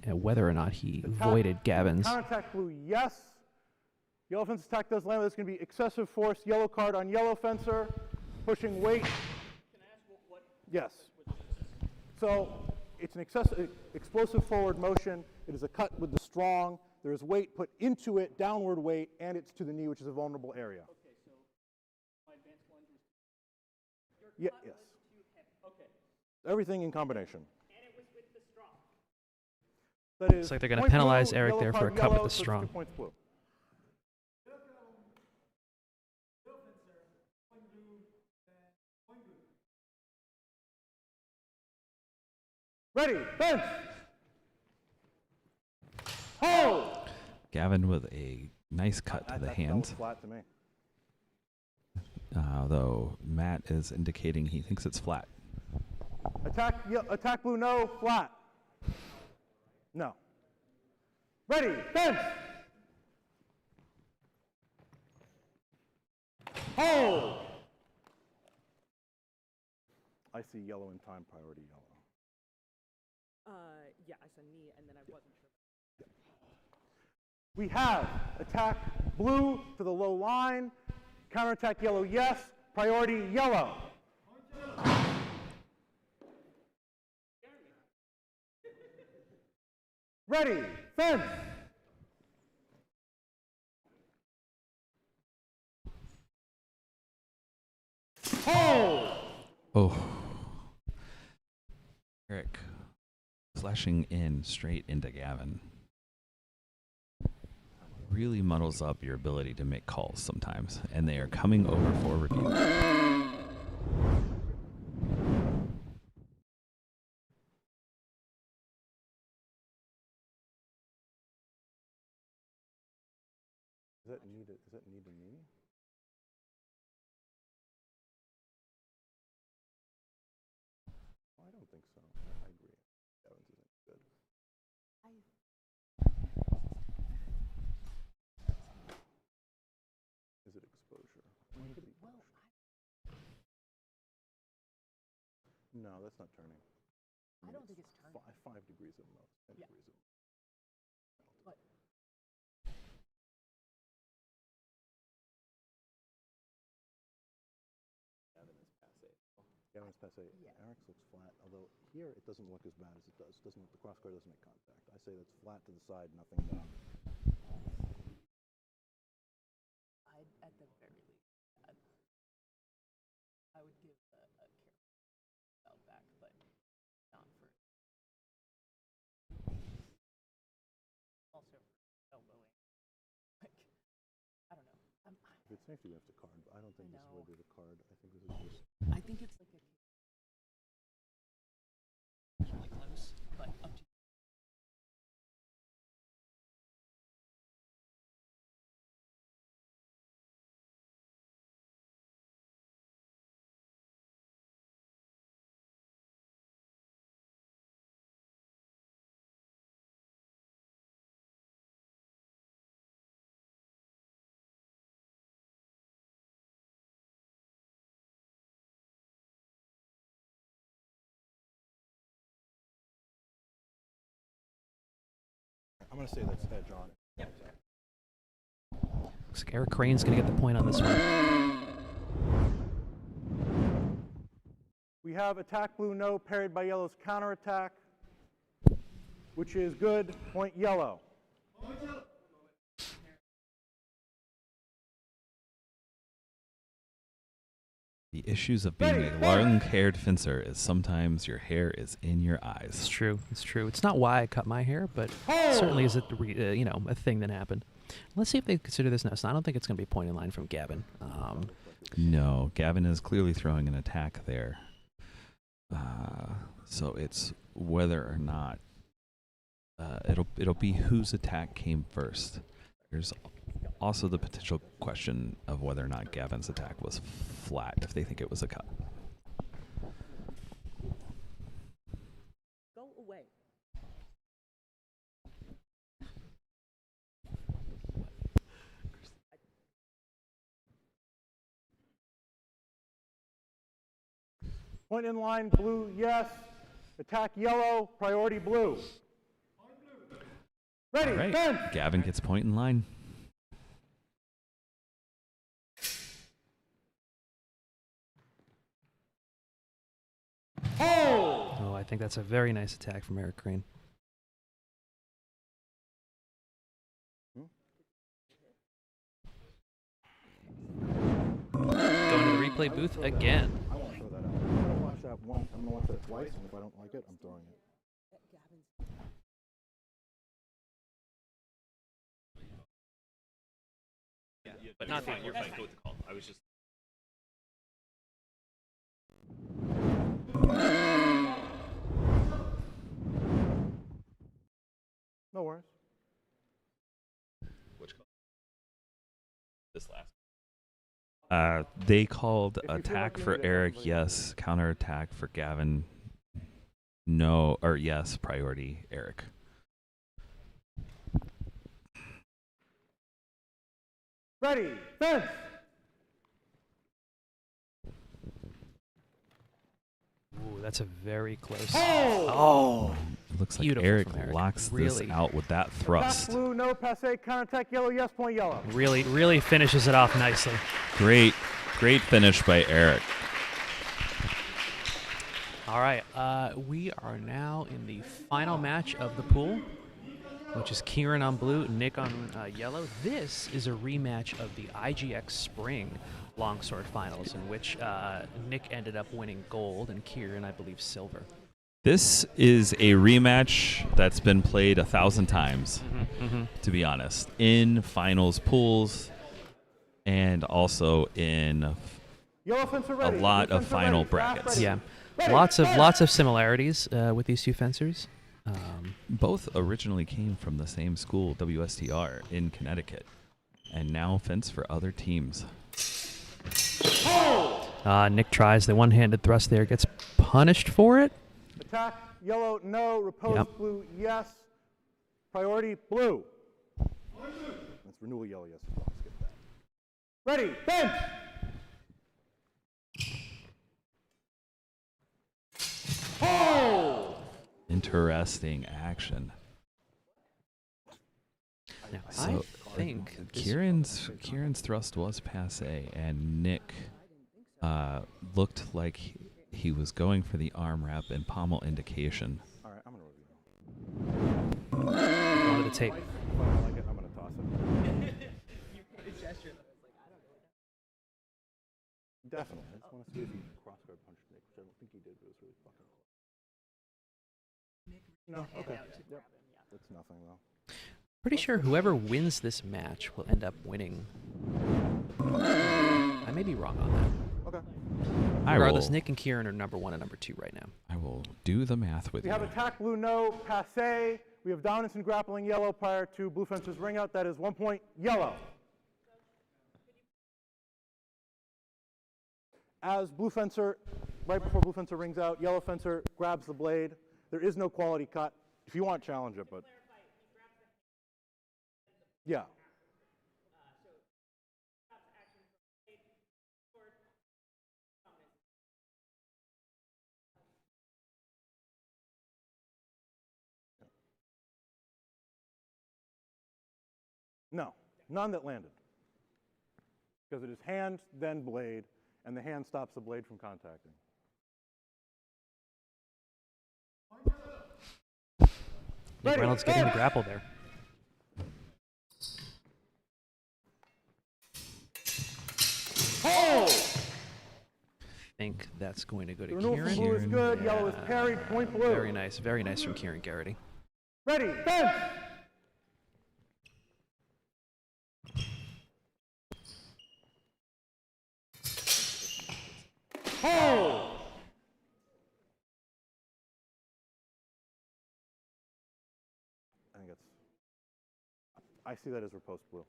whether or not he voided Gavin's. Counterattack blue, yes. Yellow fence attack does land. There's going to be excessive force. Yellow card on yellow fencer. Pushing weight. Can I ask what? Yes. So it's an explosive forward motion. It is a cut with the strong. There is weight put into it, downward weight, and it's to the knee, which is a vulnerable area. Okay, so my advanced lunge was Yes. okay. Everything in combination. And it was with the strong. That is Looks like they're going to point penalize blue, Eric yellow there for a card cut with yellow, the so it's strong. 2 points blue. Ready, fence! Hold! Gavin with a nice cut to the That hand. felt flat to me. Though Matt is indicating he thinks it's flat. Attack blue, no, flat. No. Ready, fence! Hold! I see yellow in time, priority yellow. Yeah, I said knee, and then I wasn't sure. We have attack blue to the low line, counterattack yellow, yes, priority yellow. Ready, fence. Hold. Oh. Eric flashing in straight into Gavin really muddles up your ability to make calls sometimes, and they are coming over for review. Is that need a knee? I don't think so. I agree. Gavin's isn't good. Is it exposure? No, that's not turning. I don't think it's turning. 5 degrees at most. 10 Yeah. degrees at most. But Gavin's passe. Yeah. Eric's looks flat, although here it doesn't look as bad as it does. The crossguard doesn't make contact. I say that's flat to the side, nothing done. at the very least, I would give a careful belt back, but not for. Also for elbowing. Like, I don't know. If it's safety, we have to card, but I don't think this is where there's a card. I think this is just. I think it's like a really close, but up to. I'm going to say that's edge on. Yep. Looks like Eric Crane's going to get the point on this one. We have attack blue, no, parried by yellow's counterattack, which is good, point yellow. The issues of being a long-haired fencer is sometimes your hair is in your It's eyes. true. It's true. It's not why I cut my hair, but it certainly is a thing that happened. Let's see if they consider this now. So I don't think it's going to be a point in line from Gavin. No, Gavin is clearly throwing an attack there. So it's whether or not it'll be whose attack came first. There's also the potential question of whether or not Gavin's attack was flat, if they think it was a cut. Go away. Point in line, blue, yes. Attack yellow, priority blue. Ready, All right, fence! Gavin gets point in line. Oh, I think that's a very nice attack from Eric Crane. Going to the replay booth again. I want to throw that out. I'm going to watch that once. I'm going to watch that twice, and if I don't like it, I'm throwing it. But not fine. You're fine. Go with the call. I was just. No worries. Which call? This last. They called If you feel attack like you for need it, Eric, everybody yes. Counter attack for Gavin, no. Or yes, priority Eric. Ready, fence! Ooh, that's a very close. Oh! It looks like Beautiful Eric from Eric. locks Really. this out with that Attack thrust. blue, no, passe, counterattack yellow, yes, point yellow. Really finishes it off nicely. Great finish by Eric. All right, we are now in the final match of the pool, which is Kieran on blue, Nick on yellow. This is a rematch of the IGX Spring Longsword Finals, in which Nick ended up winning gold and Kieran, I believe, silver. This is a rematch that's been played 1,000 times, to be honest, in finals pools and also in Yellow fence are a ready. lot Blue of fence are final ready. Fast brackets. ready. Yeah, Ready, lots fence! of similarities with these two fencers. Both originally came from the same school, WSTR, in Connecticut, and now fence for other teams. Nick tries the one-handed thrust there, gets punished for it. Attack yellow, no. Repose Yep. blue, yes. Priority blue. That's renewal yellow, yes. Let's get that. Ready, fence! Interesting action. Now, So I think this- Kieran's thrust was passe, and Nick looked like he was going for the arm wrap and pommel indication. All right, I'm going to review. going to the tape. If I don't like it, I'm going to toss it. Definitely. I just want to see if he cross-guard punched Nick, which I don't think he did, but it was really fucking close. No, okay. Yep. That's nothing, though. Pretty sure whoever wins this match will end up winning. I may be wrong on that. Okay. Regardless, Nick and Kieran are number 1 and number 2 right now. I will do the math with We you. have attack blue, no. Passe. We have dominance in grappling yellow prior to blue fencer's ring out. That is 1 point yellow. As blue fencer, right before blue fencer rings out, yellow fencer grabs the blade. There is no quality cut. If you want, challenge it, but yeah. No, none that landed. Because it is hand, then blade, and the hand stops the blade from contacting. Nick Ready, Reynolds getting the fence! grapple there. think that's going to go to The renewal from Kieran. blue is good. Yellow is Yeah. parried. Point blue. Very nice from Kieran Garrity. Ready, fence! Hold! I think I see that as riposte blue.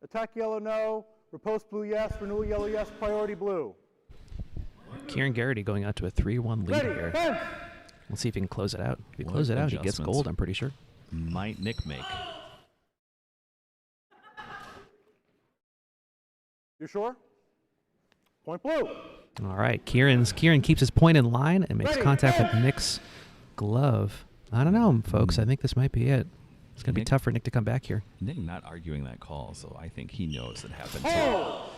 Attack yellow, no. Riposte blue, yes. Renewal yellow, yes. Priority blue. Kieran Garrity going out to a 3-1 lead Ready, here. fence! Let's see if he can close it out. If he What closes it out, he gets adjustments gold, I'm pretty sure. Might Nick make? You sure? Point blue. All right, Kieran keeps his point in line and makes Ready, contact with fence! Nick's glove. I don't know, folks. I think this might be it. It's going to be Nick- tough for Nick to come back here. Nick not arguing that call, so I think he knows it happened. Hold!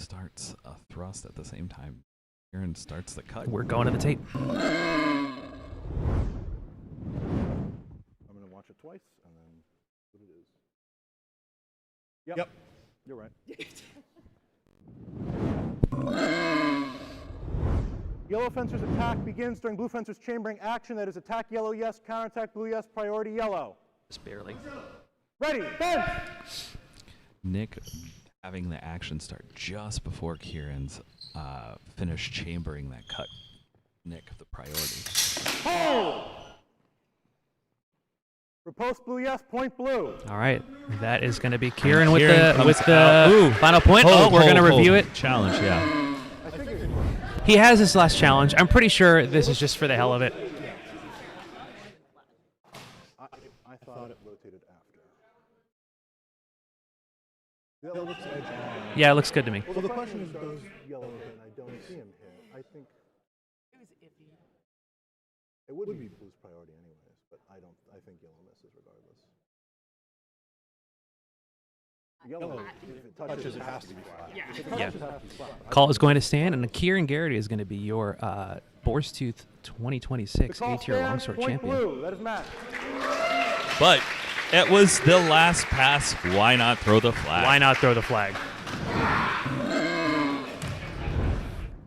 Starts a thrust at the same time. Kieran starts the cut. We're going to the tape. I'm going to watch it twice and then what it is. Yep. You're right. Yellow fencer's attack begins during blue fencer's chambering action. That is attack yellow, yes. Counterattack blue, yes. Priority yellow. Just barely. Ready, fence! Nick having the action start just before Kieran's finished chambering that cut. Nick the priority. Hold! Riposte blue, yes. Point blue. All right, that is going to be Kieran with Kieran the comes out. Ooh. final point. Hold, we're going to hold, review hold. it. Challenge, yeah. I think it's He has his last challenge. I'm pretty sure this is just for the hell of it. I thought it rotated after. That looks edge on. Yeah, it looks good to me. Well, the question is, does yellow hit? And I don't see him hit. I think It was iffy. it would be blue's priority anyways, but I think yellow misses regardless. Yellow, if it touches, it has to be flat. Yeah. If it Yeah. touches, it has to be flat. Call is going to stand, and Kieran Garrity is going to be your Boar's Tooth 2026 The call A-tier stands, longsword point champion. blue. That is Matt. But it was the last pass. Why not throw the flag? Why not throw the flag?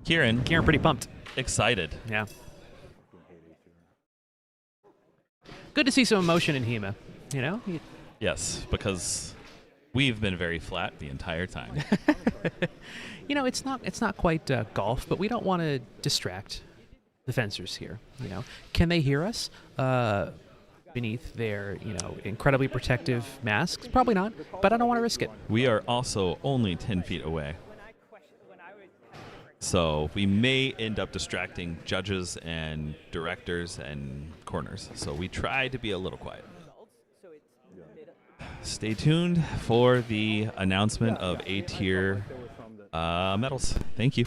Kieran, Kieran pretty pumped. excited. Yeah. Good to see some emotion in HEMA. You know? Yes, because we've been very flat the entire time. You know, it's not quite golf, but we don't want to distract the fencers here. You know, can they hear us beneath their incredibly protective masks? Probably not, but I don't want to risk it. We are also only 10 feet away. So we may end up distracting judges and directors and corners. So we try to be a little quiet. So it's Stay tuned for the announcement of A-tier medals. Thank you.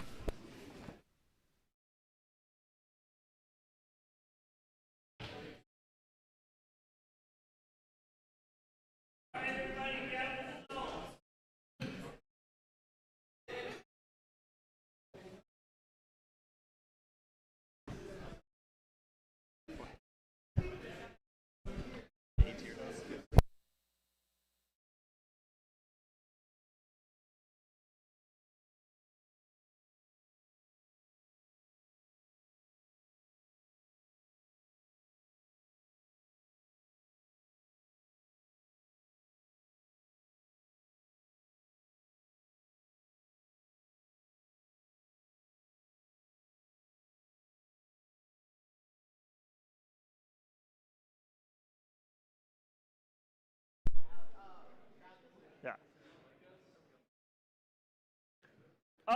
Yeah.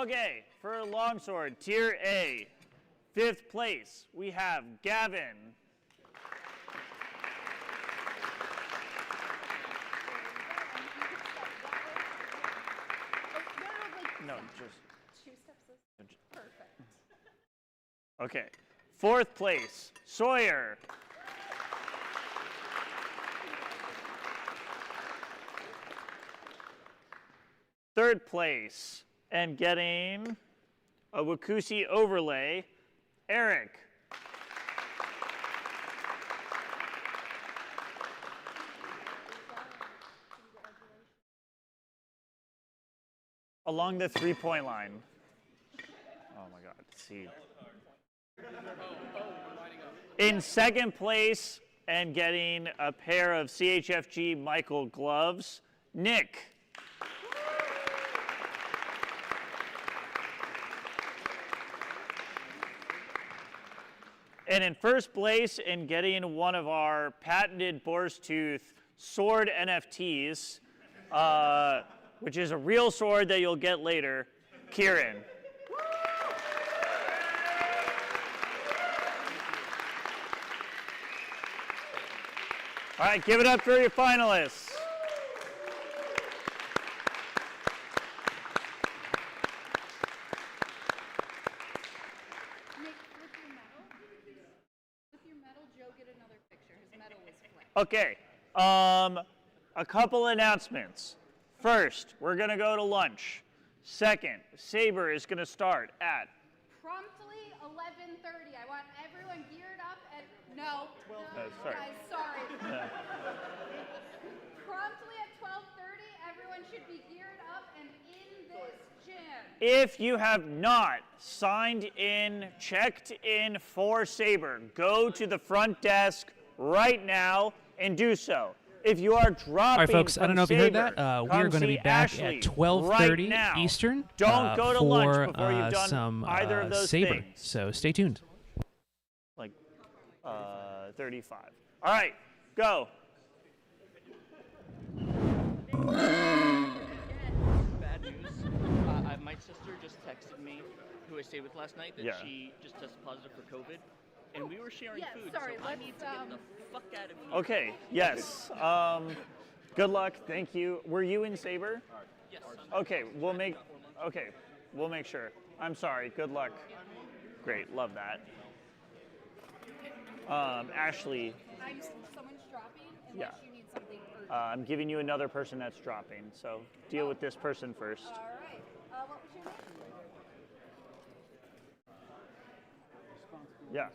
Okay, for Longsword, Tier A, 5th place, we have Gavin. No, just. 2 steps. Perfect. Okay. 4th place, Sawyer. 3rd place, and getting a Wakusi overlay, Eric. along the 3-point line. Oh my God, seed. In second place and getting a pair of CHFG Michael gloves, Nick. And in first place and getting one of our patented Boar's Tooth sword NFTs, which is a real sword that you'll get later, Kieran. All right, give it up for your finalists. Nick, with your medal, Joe, get another picture. His medal was flipped. Okay, a couple announcements. First, we're gonna go to lunch. Second, Saber is gonna start at Promptly 11:30. I want everyone geared up at no. sorry. Guys, sorry. Promptly at 12:30, everyone should be geared up and in this gym. If you have not signed in, checked in for Saber, go to the front desk right now and do so. If you are dropping All right, folks, I don't know if you heard that. Saber, We are come going to be see back Ashley at 12:30 right now. Eastern Don't go to lunch for before you've done some either of those Saber. things. So stay tuned. Like 35. All right, go. Bad news. My sister just texted me, who I stayed with last night, that Yeah. she just tested positive for COVID, and we were sharing Yeah, food, sorry, so I let's, need to get the fuck out of here. Okay, yes. Good luck, thank you. Were you in Saber? Yes. Okay, we'll make sure. I'm sorry, good luck. Great, love that. Ashley, Someone's dropping Yeah. unless you need something urgent. I'm giving you another person that's dropping, so deal with this person first. All right. What was your name? Yeah.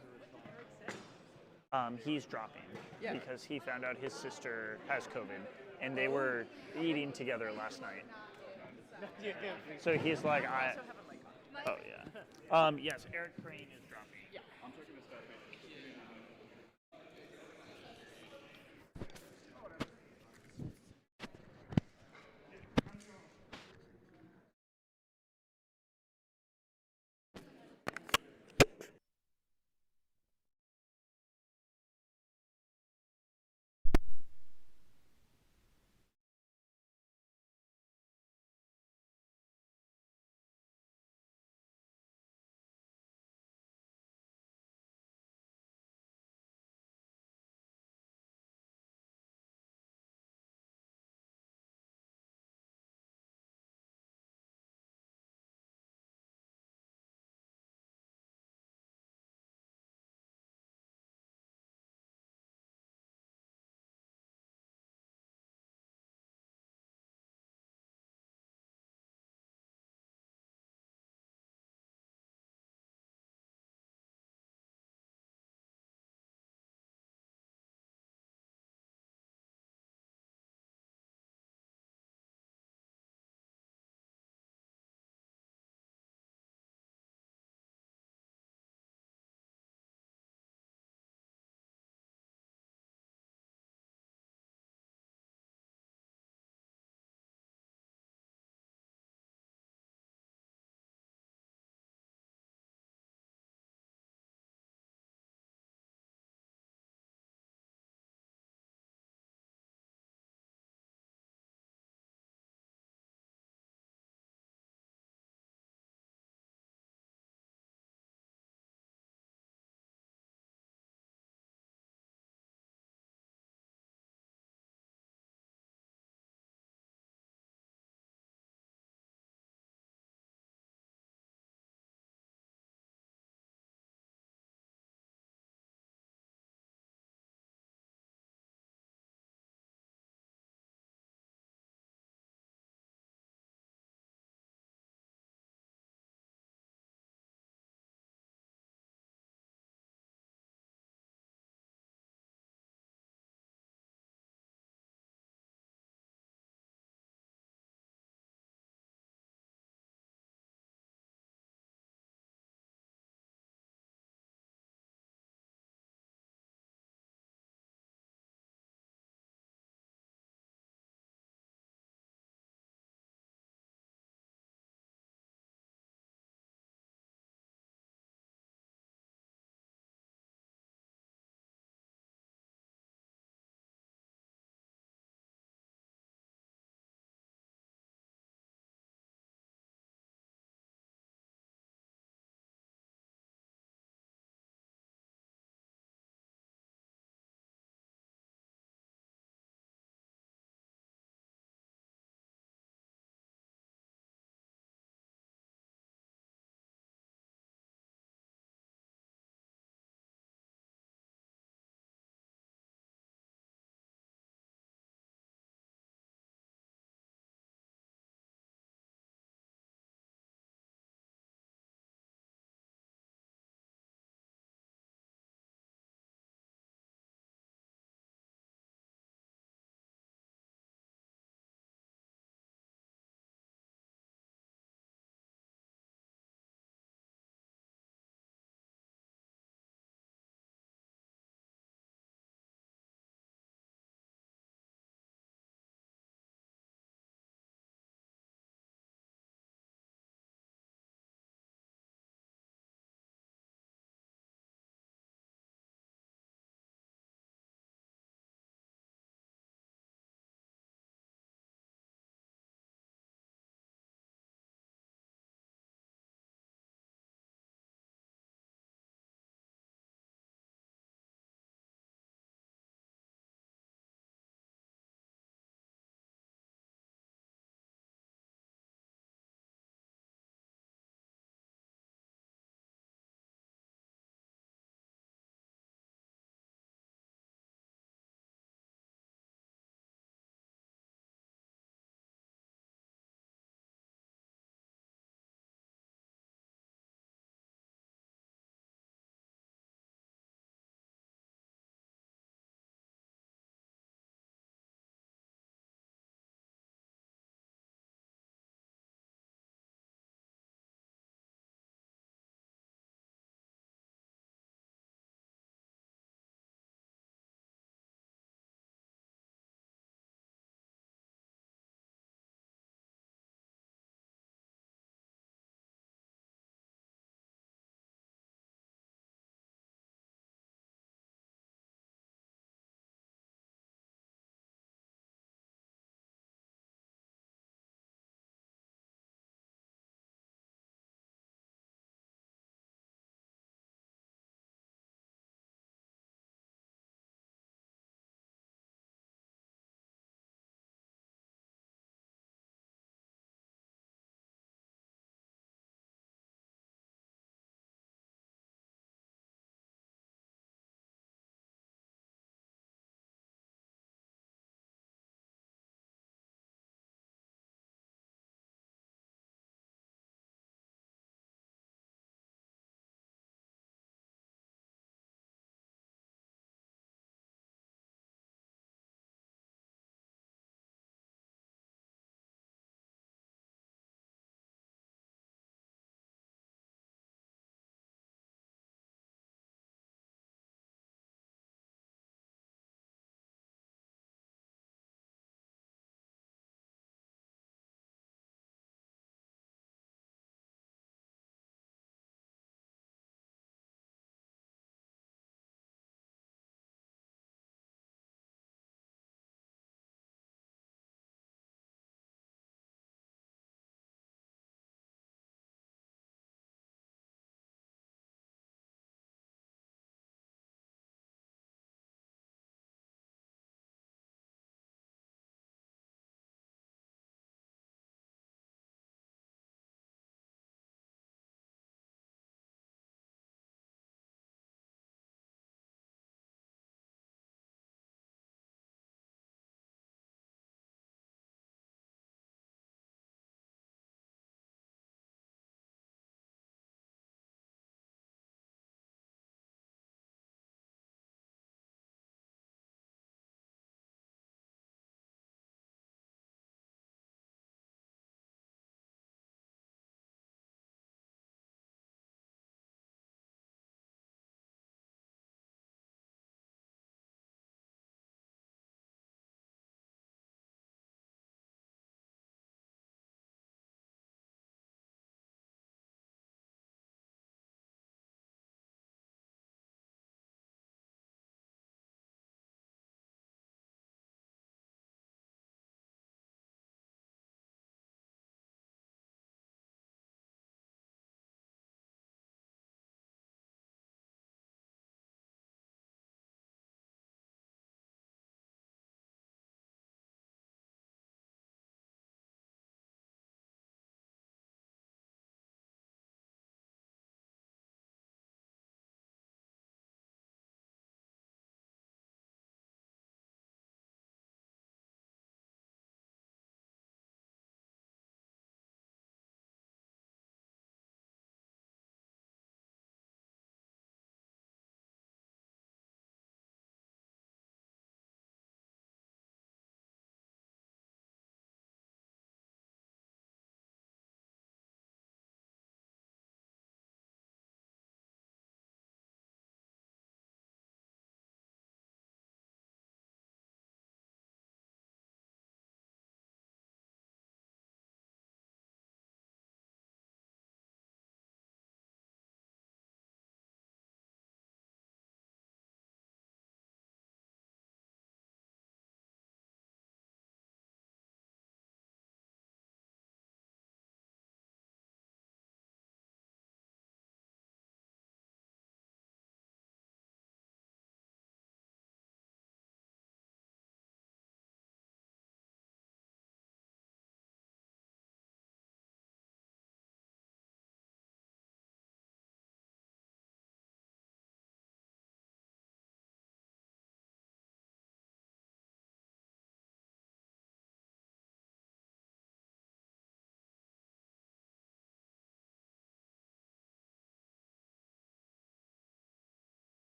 He's dropping because he found out his sister has COVID, and they were eating together last night. So he's like, oh yeah. Yes, Eric Crane is dropping. Yeah.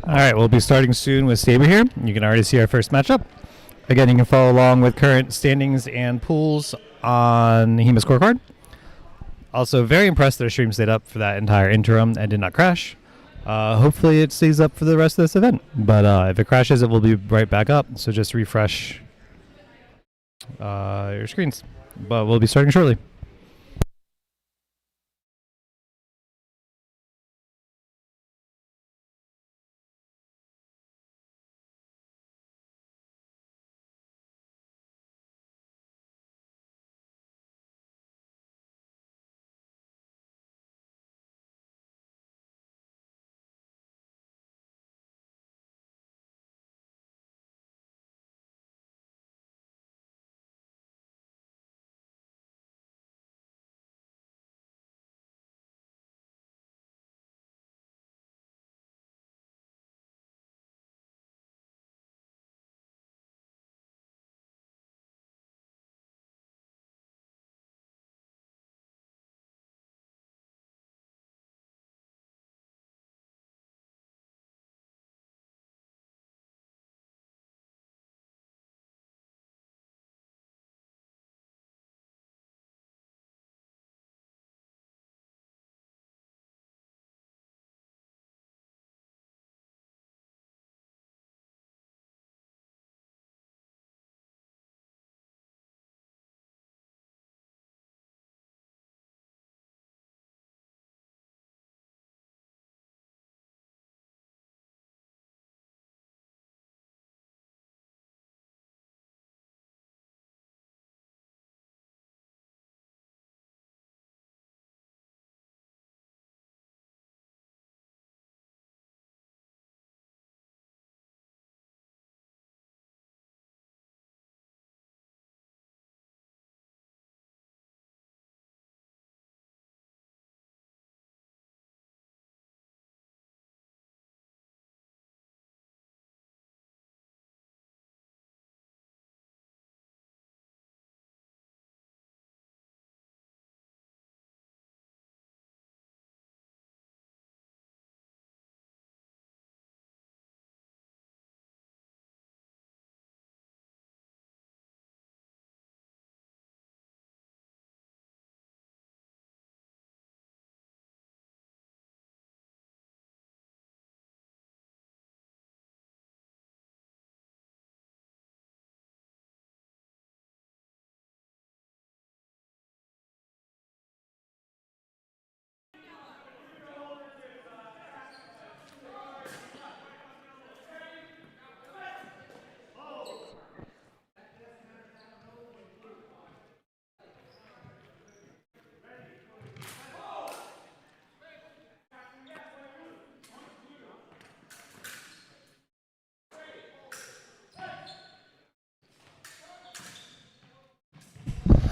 All right, we'll be starting soon with Saber here. You can already see our first matchup. Again, you can follow along with current standings and pools on HEMA Scorecard. Also, very impressed that our stream stayed up for that entire interim and did not crash. Hopefully it stays up for the rest of this event. But if it crashes, it will be right back up. So just refresh your screens. But we'll be starting shortly.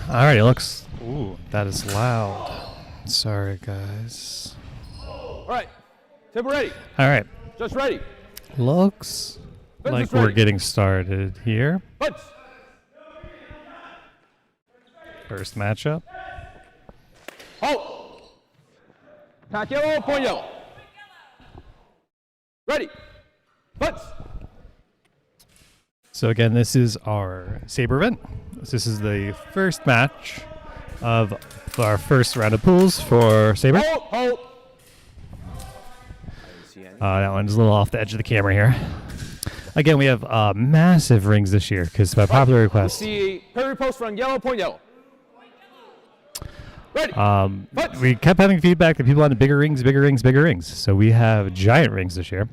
All right, it looks... Ooh, that is loud. Sorry, guys. All right. Saber ready. All right. Just ready. Looks like we're getting started here. Punch. First matchup. Halt. Attack yellow, point yellow. Ready. Punch. So again, this is our Saber event. This is the first match of our first round of pools for Saber. Halt. That one's a little off the edge of the camera here. Again, we have massive rings this year because by popular request. See parry post from yellow, point yellow. Ready. We kept having feedback that people wanted bigger rings, bigger rings, bigger rings. So we have giant rings this year.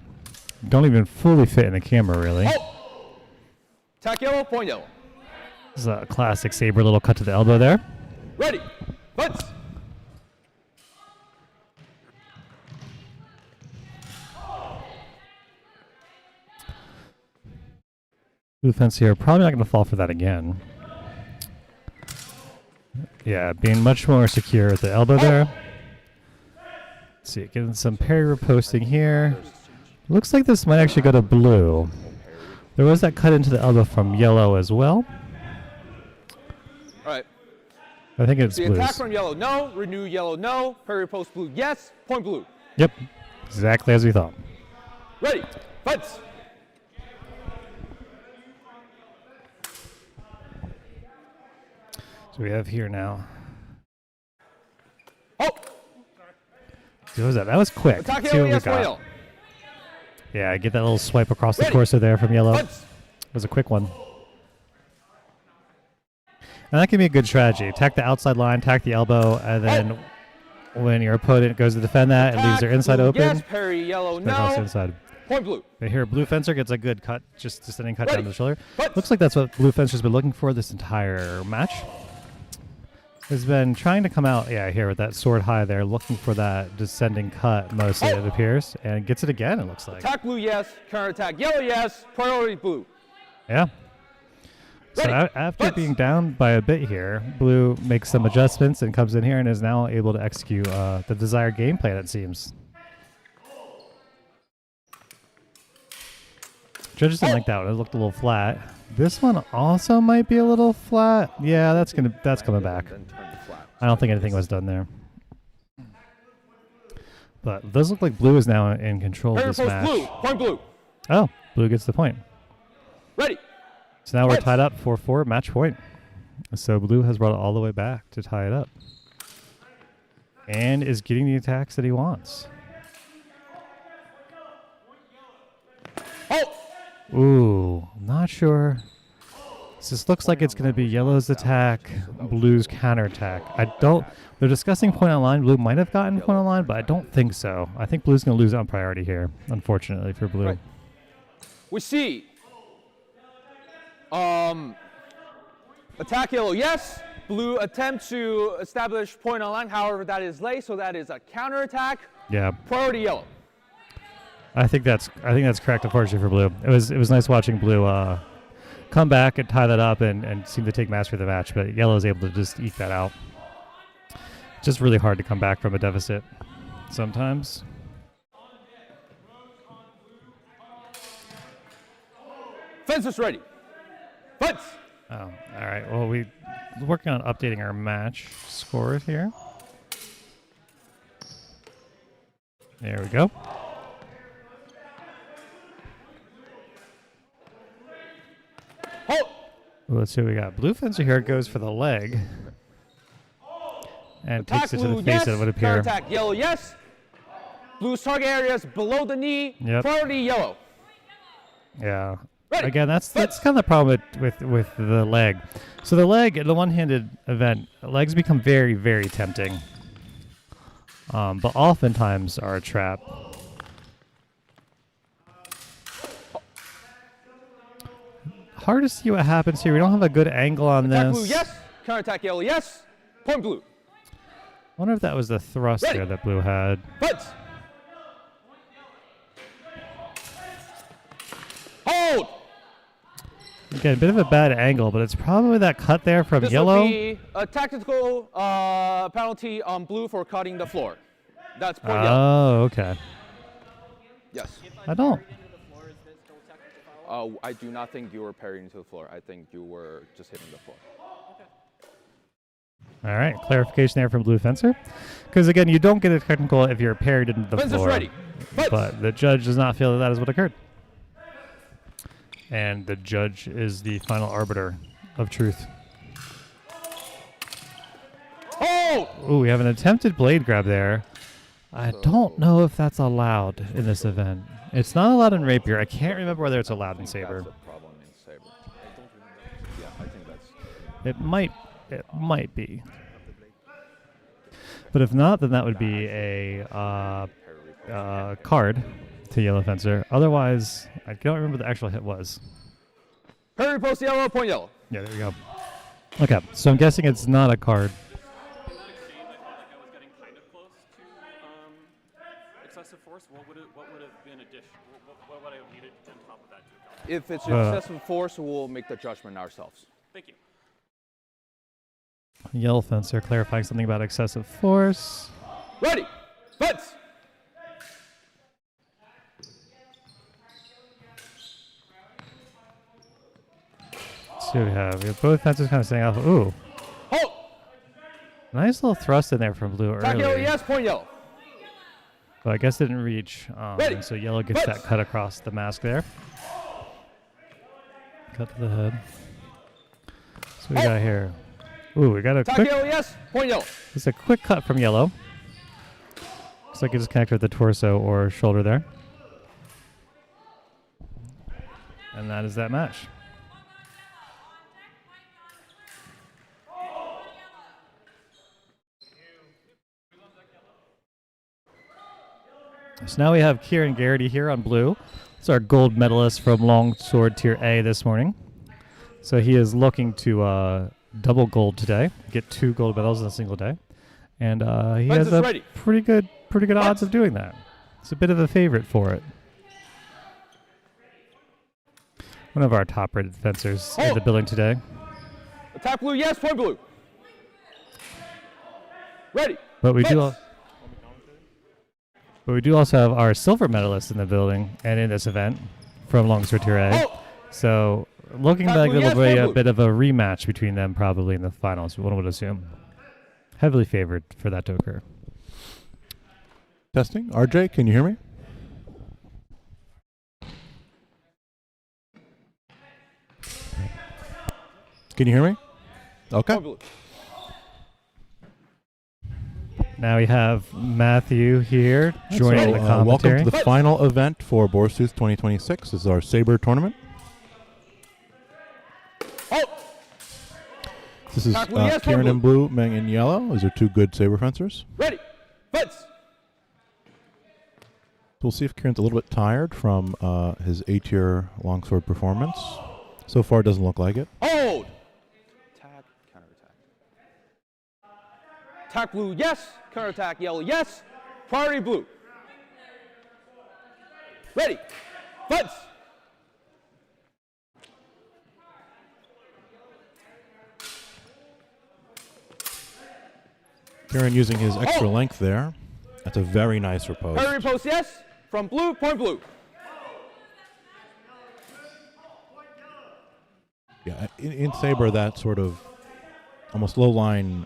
Don't even fully fit in the camera, really. Halt. Attack yellow, point yellow. This is a classic Saber little cut to the elbow there. Ready. Punch. Blue fence here. Probably not going to fall for that again. Yeah, being much more secure at the elbow there. Let's see, getting some parry riposting here. Looks like this might actually go to blue. There was that cut into the elbow from yellow as well. All right. I think it's the blues. attack from yellow, no. Renew yellow, no. Parry post blue, yes. Point blue. Yep, exactly as we thought. Ready. Fence. So we have here now. Oh! What was that? That was quick. Attack Let's see yellow, what we yes, point got. yellow. Yeah, get that little swipe across the Ready. torso there from yellow. Fence. It was a quick one. And that can be a good strategy. Attack the outside line, attack the elbow, and then when your opponent goes to defend that, it leaves their inside blue, open. Yes, parry yellow, Spin across the no. inside. Point blue. But here, blue fencer gets a good cut, just descending cut Ready. down the shoulder. Fence. Looks like that's what blue fencer's been looking for this entire match. Has been trying to come out, yeah, here with that sword high there, looking for that descending cut mostly, it appears, and gets it again, it looks like. Attack blue, yes. Counter attack yellow, yes. Priority blue. Yeah. So Ready. after Fence. being down by a bit here, blue makes some adjustments and comes in here and is now able to execute the desired game plan, it seems. Judges didn't like that one. It looked a little flat. This one also might be a little flat. Yeah, that's coming back. I don't think anything was done there. But it does look like blue is now in control of Parry this post match. blue. Point blue. Oh, blue gets the point. Ready. So now we're Fence. tied up 4-4, match point. So blue has brought it all the way back to tie it up. And is getting the attacks that he wants. Oh! Ooh, not sure. This looks like it's going to be yellow's attack, blue's counterattack. They're discussing point on line. Blue might have gotten point on line, but I don't think so. I think blue's going to lose on priority here, unfortunately for blue. Right. We see. Attack yellow, yes. Blue attempt to establish point on line. However, that is late, so that is a counterattack. Yeah. Priority yellow. I think that's correct, unfortunately for blue. It was nice watching blue come back and tie that up and seem to take mastery of the match, but yellow is able to just eke that out. Just really hard to come back from a deficit sometimes. Fence is ready. Fence. Oh, all right. Well, we're working on updating our match score here. There we go. Halt. Ooh, let's see what we got. Blue fencer here goes for the leg. And Attack takes it to blue, the face, yes. it would appear. Counterattack yellow, yes. Blue's target area is below the knee. Yep. Priority yellow. Yeah. Ready. Again, that's kind of the problem with the leg. So the leg, in the one-handed event, legs become very, very tempting. But oftentimes are a trap. Hard to see what happens here. We don't have a good angle on Attack this. blue, yes. Counterattack yellow, yes. Point blue. I wonder if that was the thrust Ready. there that blue had. Fence. Hold. Again, a bit of a bad angle, but it's probably that cut there from This yellow. will be a tactical penalty on blue for cutting the floor. That's point yellow. Oh, okay. Yes. I don't. I do not think you were parrying to the floor. I think you were just hitting the floor. All right, clarification there from blue fencer. Because again, you don't get a technical if you're parried into the Fence is floor. ready. Fence. But the judge does not feel that that is what occurred. And the judge is the final arbiter of truth. Hold. Ooh, we have an attempted blade grab there. I don't know if that's allowed in this event. It's not allowed in rapier. I can't remember whether it's allowed in saber. That's a problem in saber. I don't remember. Yeah, I think that's. It might be. But if not, then that would be a card to yellow fencer. Otherwise, I don't remember what the actual hit was. Parry post yellow, point yellow. Yeah, there we go. Okay, so I'm guessing it's not a card. Excessive force. What would have been what would I have needed on top of that to If it's excessive force, we'll make the judgment ourselves. Thank you. Yellow fencer clarifying something about excessive force. Ready. Fence. Let's see what we have. We have both fences kind of staying off. Ooh. Hold. Nice little thrust in there from blue Attack yellow, early. yes. Point yellow. But I guess it didn't reach. And so yellow gets that cut across the mask there. Cut to the head. So we got here. Ooh, we got a Attack quick. yellow, yes. Point yellow. It's a quick cut from yellow. Looks like it just connected with the torso or shoulder there. And that is that match. So now we have Kieran Garrity here on blue. It's our gold medalist from Longsword Tier A this morning. So he is looking to double gold today, get 2 gold medals in a single day. And he has a pretty good odds of doing that. It's a bit of a favorite for it. One of our top-rated fencers in the building today. Attack blue, yes. Point blue. Ready. But we do also have our silver medalist in the building and in this event from Longsword Tier A. So looking like there will be a bit of a rematch between them probably in the finals, one would assume. Heavily favored for that to occur. Testing. RJ, can you hear me? Can you hear me? Okay. Now we have Matthew here joining the commentary. Welcome to the final event for Boar 2026. This is our Saber tournament. This is Kieran in blue, Meng in yellow. These are 2 good Saber fencers. Ready. Fence. We'll see if Kieran's a little bit tired from his A-tier longsword performance. So far, it doesn't look like it. Hold. Attack, counterattack. Attack blue, yes. Counterattack yellow, yes. Priority blue. Ready. Fence. Kieran using his extra length there. That's a very nice riposte. Priority post, yes. From blue, point blue. Yeah, in Saber, that sort of almost low-line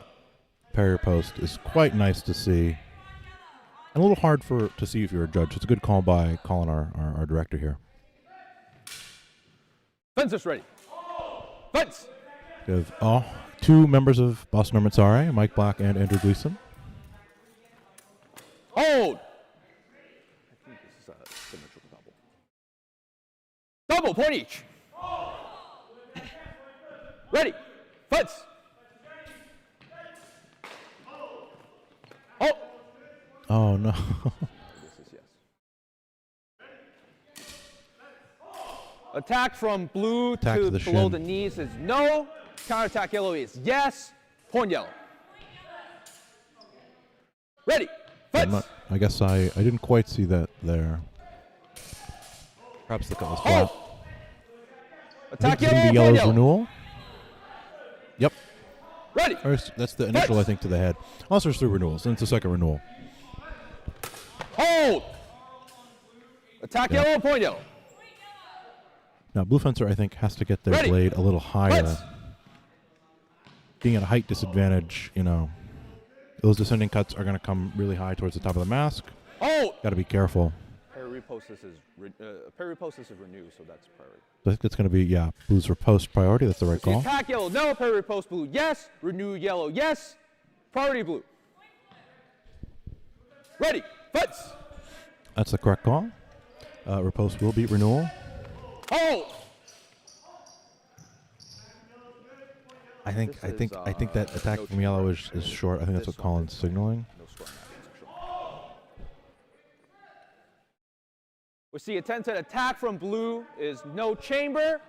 parry post is quite nice to see. And a little hard to see if you're a judge. It's a good call by Colin, our director here. Fence ready. Fence. We have 2 members of Boston Armizare, Mike Black and Andrew Gleason. Hold. I think this is a symmetrical double. Double, point each. Ready. Fence. Oh, no. This is yes. Attack from blue to below the knees is no. Counterattack yellow is yes. Point yellow. Ready. Fence. I guess I didn't quite see that there. Perhaps the cut was flat. Attack yellow. yellow. The yellow's renewal. Yep. Ready. First, that's the initial, I think, to the head. Unless there's 3 renewals, then it's the second renewal. Hold. Attack yellow, point yellow. Now, blue fencer, I think, has to get their blade a little higher. Being at a height disadvantage, you know, those descending cuts are going to come really high towards the top of the mask. Got to be careful. Parry post is renew, so that's priority. I think that's going to be, blue's riposte priority. That's the right call. Attack yellow, no. Parry post blue, yes. Renew yellow, yes. Priority blue. Ready. Fence. That's the correct call. Riposte will beat renewal. Hold. I think that attack from yellow is short. I think that's what Colin's signaling. We see a 10-set attack from blue is no chamber,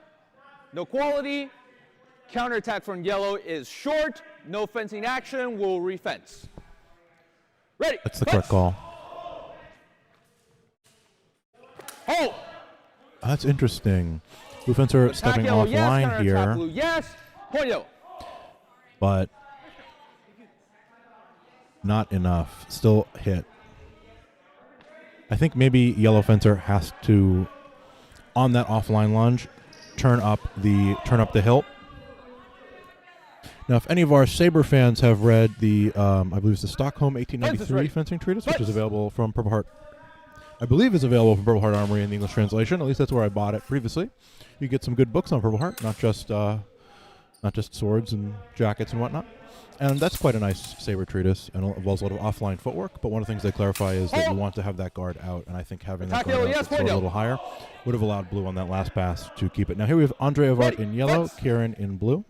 no quality. Counterattack from yellow is short, no fencing action, will refence. Ready. That's the correct call. Hold. That's interesting. Blue fencer stepping offline here. Blue, yes. Point yellow. But not enough. Still hit. I think maybe yellow fencer has to, on that offline lunge, turn up the hilt. Now, if any of our Saber fans have read the, I believe it's the Stockholm 1893 fencing treatise, which is available from Purple Heart, I believe is available from Purple Heart Armory in the English translation. At least that's where I bought it previously. You get some good books on Purple Heart, not just swords and jackets and whatnot. And that's quite a nice Saber treatise, and involves a lot of offline footwork. But one of the things they clarify is that you want to have that guard out, and I think having that guard out a little higher would have allowed blue on that last pass to keep it. Now here we have Andre Avart in yellow, Kieran in blue.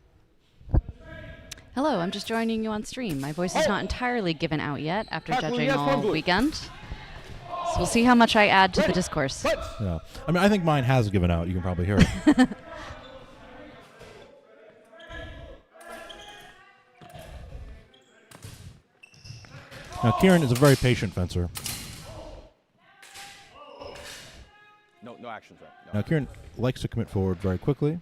Hello, I'm just joining you on stream. My voice is not entirely given out yet after judging all weekend. So we'll see how much I add to the discourse. Yeah, I mean, I think mine has given out. You can probably hear it. Now, Kieran is a very patient fencer. No actions, right? No. Now, Kieran likes to commit forward very quickly,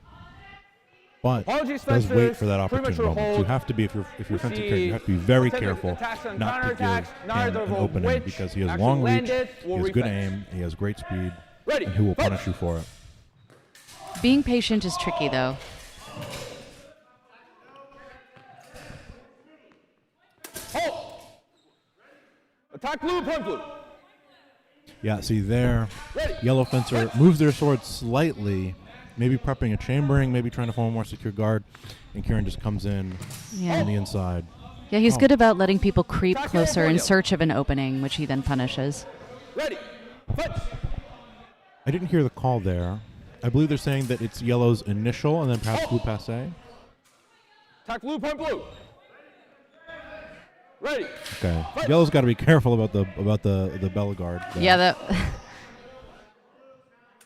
but Apologies, does fencers. wait for that opportune Premature moment. So you hold. have to be, if you're fencing see Kieran, you have to be very attempted careful attacks and not to give him neither of an opening, which because he has actually long reach, landed he will has good refence. aim, he has great speed, Ready. and he will Fight. punish you for it. Being patient is tricky, though. Halt. Attack blue, point blue. Yeah, see there, yellow fencer moves their sword slightly, maybe prepping a chambering, maybe trying to form a more secure guard, and Kieran just comes in on the inside. Yeah, he's good about letting people creep closer in search of an opening, which he then punishes. Ready. Fight. I didn't hear the call there. I believe they're saying that it's yellow's initial and then perhaps blue passe. Attack blue, point blue. Ready. Okay, yellow's got to be careful about the bell guard. There. Yeah, that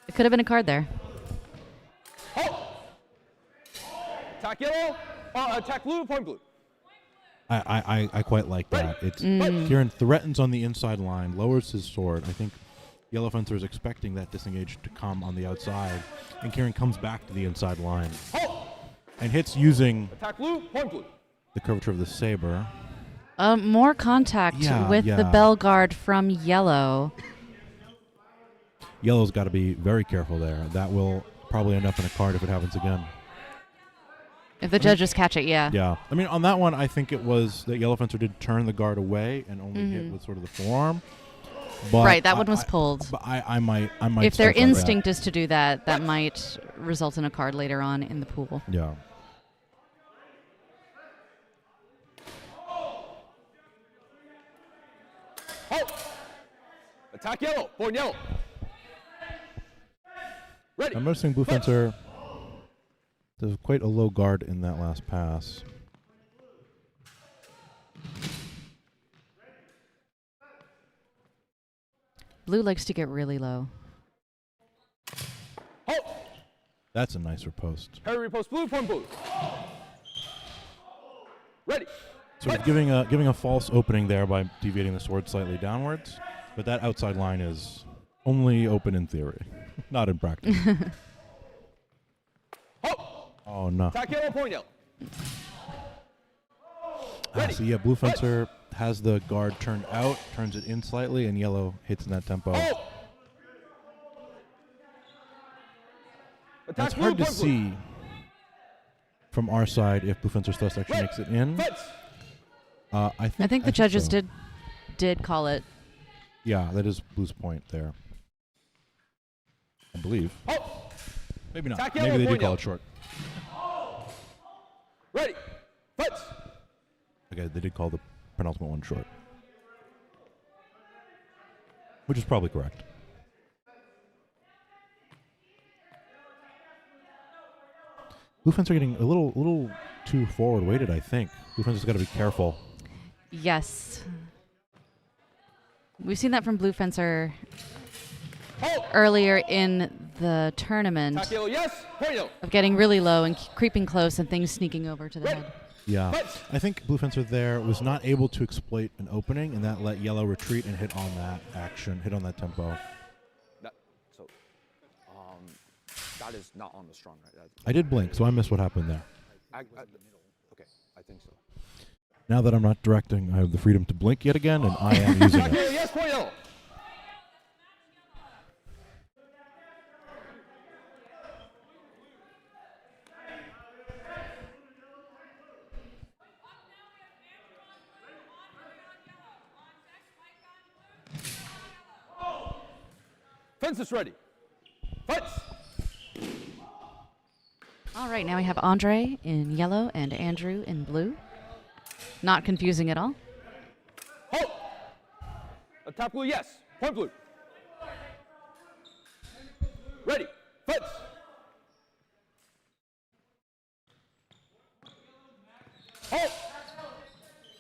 it could have been a card there. Halt. Attack yellow. Attack blue, point blue. I quite like that. It's Kieran threatens on the inside line, lowers his sword. I think yellow fencer is expecting that disengage to come on the outside, and Kieran comes back to the inside line and hits using Attack blue, point blue. the curvature of the saber. More contact with the bell guard from yellow. Yellow's got to be very careful there. That will probably end up in a card if it happens again. If the judges catch it, yeah. Yeah. I mean, on that one, I think it was that yellow fencer did turn the guard away and only hit with sort of the forearm. But Right, that one was pulled. But I might. If their still try instinct is to do that, that might result in a card later on in the pool. Yeah. Halt. Attack yellow, point yellow. Ready. I'm noticing blue fencer. There's quite a low guard in that last pass. Blue likes to get really low. Halt. That's a nice riposte. Parry repost blue, point blue. Ready. Sort of giving a false opening there by deviating the sword slightly downwards, but that outside line is only open in theory, not in practice. Oh no. Attack yellow, point yellow. So yeah, blue fencer has the guard turned out, turns it in slightly, and yellow hits in that tempo. Now, it's hard to see from our side if blue fencer's thrust actually makes it in. I think the judges so. did call it. Yeah, that is blue's point there. I believe. Maybe not. Attack Maybe yellow, they did point call yellow. it short. Ready. Fight. Okay, they did call the penultimate one short. Which is probably correct. Blue fencer getting a little too forward weighted, I think. Blue fencer's got to be careful. Yes. We've seen that from Blue Fencer earlier in the tournament Attack yellow, yes. Point yellow. of getting really low and creeping close and things sneaking over to the head. Yeah. I think blue fencer there was not able to exploit an opening, and that let yellow retreat and hit on that action, hit on that tempo. That is not on the strong right. I did blink, so I missed what happened there. Okay, I think so. Now that I'm not directing, I have the freedom to blink yet again, and I am using it. Yes, point yellow. Fences ready. Fights. All right, now we have Andre in yellow and Andrew in blue. Not confusing at all. Halt. Attack blue, yes. Point blue. Ready. Fights. Halt.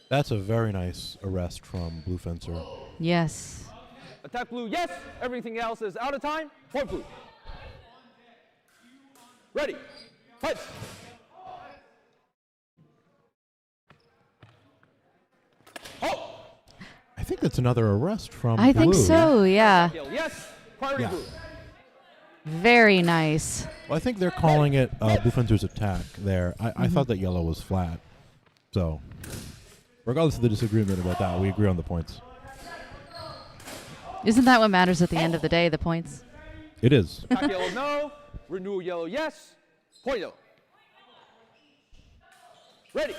That's a very nice arrest from Blue Fencer. Yes. Attack blue, yes. Everything else is out of time. Point blue. Ready. Fights. Halt. I think that's another arrest from I Blue. think so, yeah. Yes. Priority blue. Very nice. Well, I think they're calling it Blue Fencer's attack there. I thought that yellow was flat. So, regardless of the disagreement about that, we agree on the points. Isn't that what matters at the end of the day, the points? It is. Attack yellow, no. Renewal yellow, yes. Point yellow. Ready.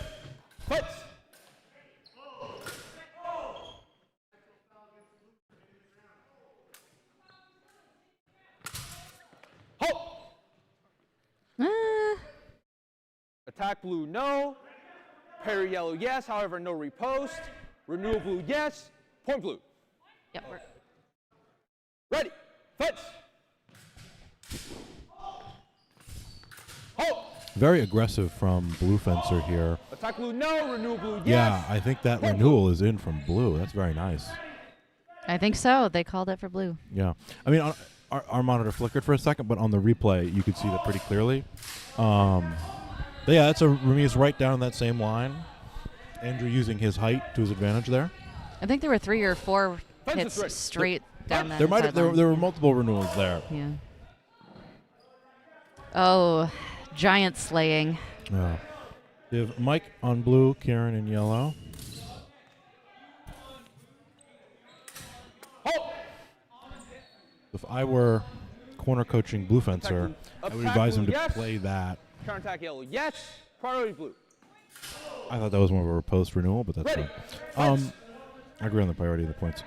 Fights. Halt. Attack blue, no. Parry yellow, yes. However, no repost. Renewal blue, yes. Point blue. Yep. Ready. Fights. Halt. Very aggressive from Blue Fencer here. Attack blue, no. Renewal blue, yes. Yeah, I think that renewal is in from Blue. That's very nice. I think so. They called it for blue. Yeah. I mean, our monitor flickered for a second, but on the replay, you could see that pretty clearly. But yeah, that's a Remy right down that same line. Andrew using his height to his advantage there. I think there were 3 or 4 hits straight down that There were multiple renewals there. Yeah. Oh, giant slaying. Yeah. You have Mike on blue, Kieran in yellow. If I were corner coaching Blue Fencer, I would advise him to play that. Counterattack yellow, yes. Priority blue. I thought that was more of a post renewal, but that's Ready. fine. I agree on the priority of the points.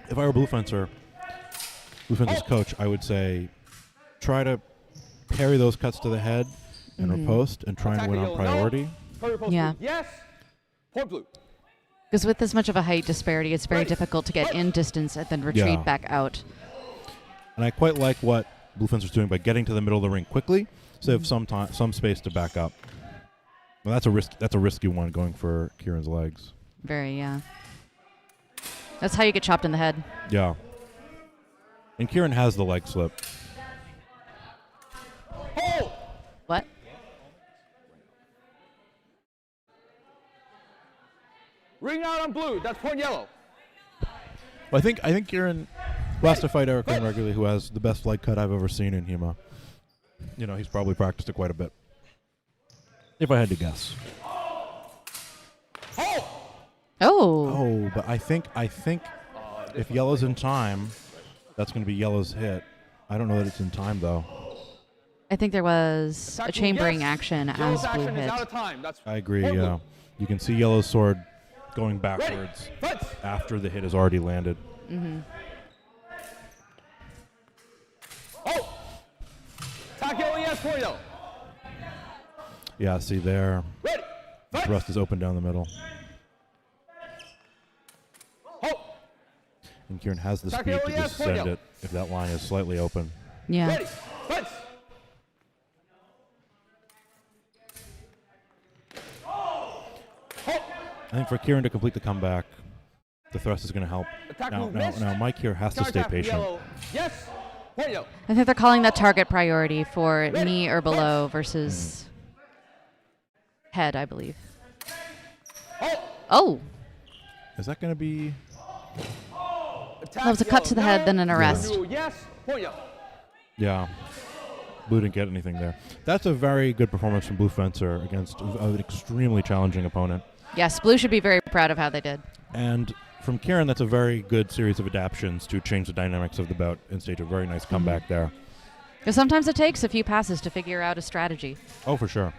If I were Blue Fencer's coach, I would say try to parry those cuts to the head and riposte and try and win on priority. Yeah. Yes. Point blue. Because with this much of a height disparity, it's very difficult to get in distance and then retreat back out. And I quite like what Blue Fencer's doing by getting to the middle of the ring quickly, so they have some space to back up. Well, that's a risky one going for Kieran's legs. Very, yeah. That's how you get chopped in the head. Yeah. And Kieran has the leg slip. Hold. What? Ring out on blue. That's point yellow. Well, I think Kieran, who has to fight Eric regularly, who has the best leg cut I've ever seen in HEMA. You know, he's probably practiced it quite a bit. If I had to guess. Oh, but I think if yellow's in time, that's going to be yellow's hit. I don't know that it's in time though. I think there was a chambering action as blue hit. I agree. Yeah, you can see yellow's sword going backwards after the hit has already landed. Attack yellow, yes, point yellow. Yeah, see there. The thrust is open down the middle. And Kieran has the speed to just send it if that line is slightly open. Yeah. Ready. Fight. I think for Kieran to complete the comeback, the thrust is going to help. Now Mike here has to stay patient. Yes. Point yellow. I think they're calling that target priority for knee or below versus head, I believe. Oh. Is that going to be... That was a cut to the head, then an arrest. Yes. Point yellow. Yeah. Blue didn't get anything there. That's a very good performance from Blue Fencer against an extremely challenging opponent. Yes, Blue should be very proud of how they did. And from Kieran, that's a very good series of adaptions to change the dynamics of the bout and stage a very nice comeback there. Because sometimes it takes a few passes to figure out a strategy. Oh, for sure.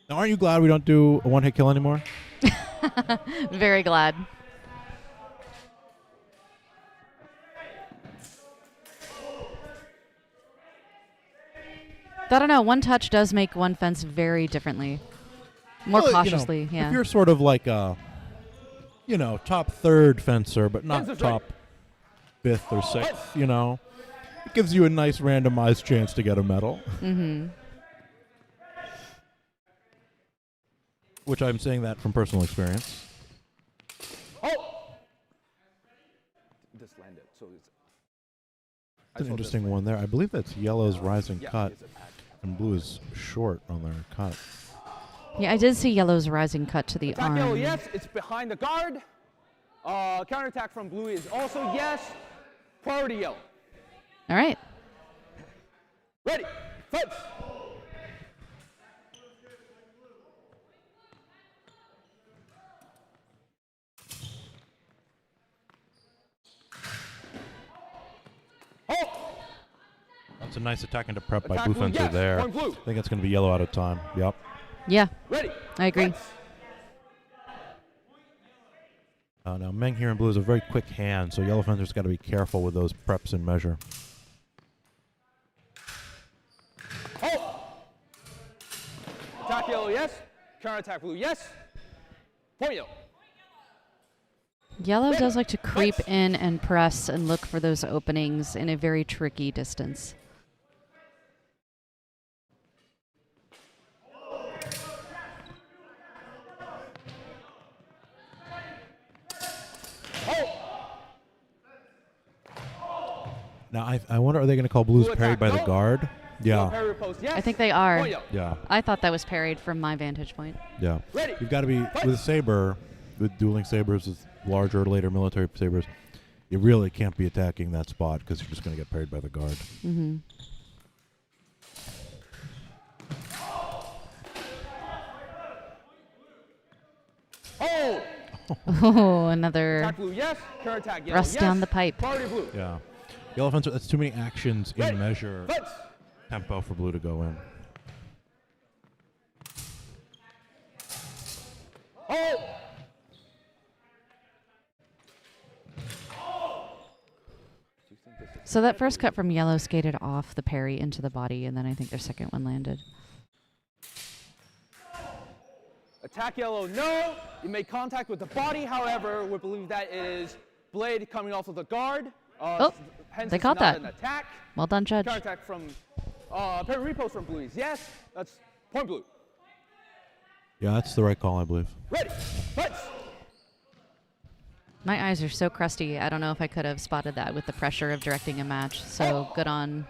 Now, aren't you glad we don't do a one-hit kill anymore? Very glad. I don't know. One touch does make one fence very differently. More Well, cautiously, yeah. If you're sort of like a, top third fencer, but not top fifth or sixth, it gives you a nice randomized chance to get a medal. Mm-hmm. Which I'm saying that from personal experience. Oh! This landed, so It's an interesting one there. I believe that's yellow's rising cut, and blue is short on their cut. Yeah, I did see yellow's rising cut to the Attack arm. yellow, yes. It's behind the guard. Counterattack from blue is also yes. Priority yellow. All right. Ready. Fight. Oh! That's a nice attack into prep by Attack blue blue, fencer yes. there. Point blue. I think that's going to be yellow out of time. Yep. Yeah. Ready. I agree. Fight. Now Meng here in blue is a very quick hand, so yellow fencer's got to be careful with those preps and measure. Oh! Attack yellow, yes. Counterattack blue, yes. Point yellow. Yellow does like to creep in and press and look for those openings in a very tricky distance. Now I wonder, are they going to call blues Blue parried attack, by the no. guard? Yeah. Parry post, yes. I think they are. Point yellow. Yeah. I thought that was parried from my vantage point. Yeah. Ready. You've got to be, with Saber, with dueling sabers, with larger, later military sabers, you really can't be attacking that spot because you're just going to get parried by the guard. Mm-hmm. Oh! Oh, another Attack blue, yes. Counterattack yellow, rust yes. down the pipe. Priority blue. Yeah. Yellow fencer, that's too many actions Ready. in measure Fight. tempo for blue to go in. Oh! So that first cut from yellow skated off the parry into the body, and then I think their second one landed. Attack yellow, no. You make contact with the body, however, we believe that is blade coming off of the guard. Oh, hence they it's caught not that. an attack. Well done, Judge. Counterattack from parry repost from blue is yes. That's point blue. Yeah, that's the right call, I believe. Ready. Fight. My eyes are so crusty. I don't know if I could have spotted that with the pressure of directing a match. So good on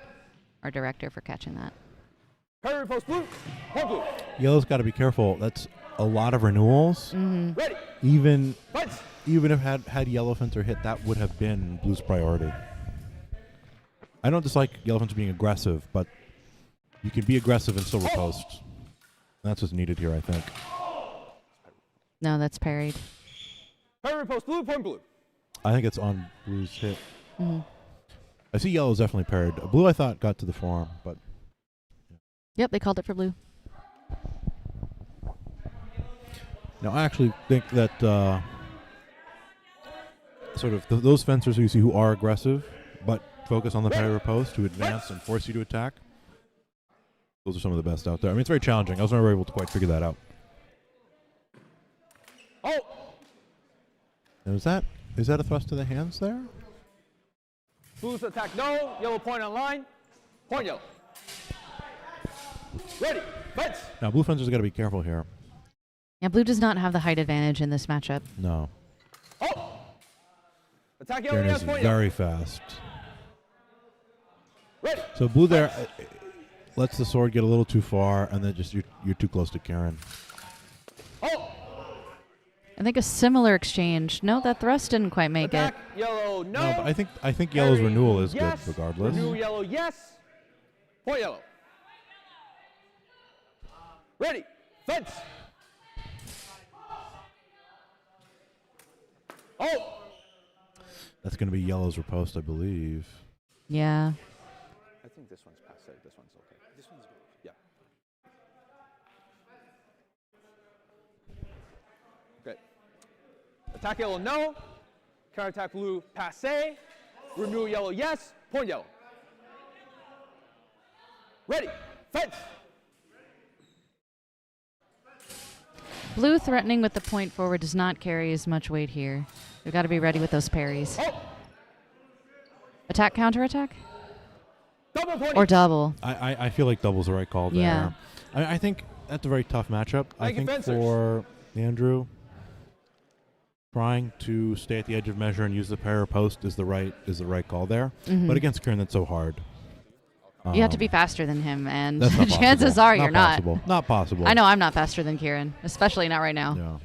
our director for catching that. Parry repost blue. Point blue. Yellow's got to be careful. That's a lot of renewals. Mm-hmm. Ready. Even Fight. if had yellow fencer hit, that would have been blue's priority. I don't dislike yellow fencer being aggressive, but you can be aggressive and still riposte. That's what's needed here, I think. No, that's parried. Parry repost blue. Point blue. I think it's on blue's hit. Mm-hmm. I see yellow's definitely parried. Blue, I thought, got to the forearm, but Yep, they called it for blue. now I actually think that sort of those fencers who you see who are aggressive, but focus on the parry riposte to advance and force you to attack. Those are some of the best out there. I mean, it's very challenging. I was never able to quite figure that out. Oh! And is that a thrust to the hands there? Blue's attack, no. Yellow point on line. Point yellow. Ready. Fight. Now, blue fencer's got to be careful here. Yeah, blue does not have the height advantage in this matchup. No. Oh! Attack yellow, Karen yes. is Point yellow. very fast. Ready. So blue there lets the sword get a little too far, and then just you're too close to Karen. Oh! I think a similar exchange. No, that thrust didn't quite make Attack it. yellow, no. No, but I think yellow's Parry, renewal is yes. good regardless. Renew yellow, yes. Point yellow. Ready. Fence. Oh! That's going to be yellow's riposte, I believe. Yeah. I think this one's passe. This one's okay. This one's good. Yeah. Okay. Attack yellow, no. Counterattack blue, passe. Renew yellow, yes. Point yellow. Ready. Fence. Blue threatening with the point forward does not carry as much weight here. We've got to be ready with those parries. Oh. Attack, counter attack? Double 20. Or double. I feel like double's the right call there. Yeah. I think that's a very tough matchup. I think for Andrew, trying to stay at the edge of measure and use the parry or post is the right call there. But against Kieran, that's so hard. You have to be faster than him, and that's not chances possible. are you're not. Possible. Not possible. I know I'm not faster than Kieran, especially not right now. Yeah. All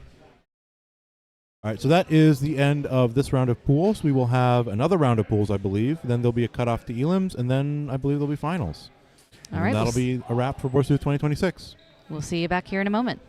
right, so that is the end of this round of pools. We will have another round of pools, I believe. Then there'll be a cutoff to elims, and then I believe there'll be finals. All right. That'll be a wrap for Boar 2026. We'll see you back here in a moment.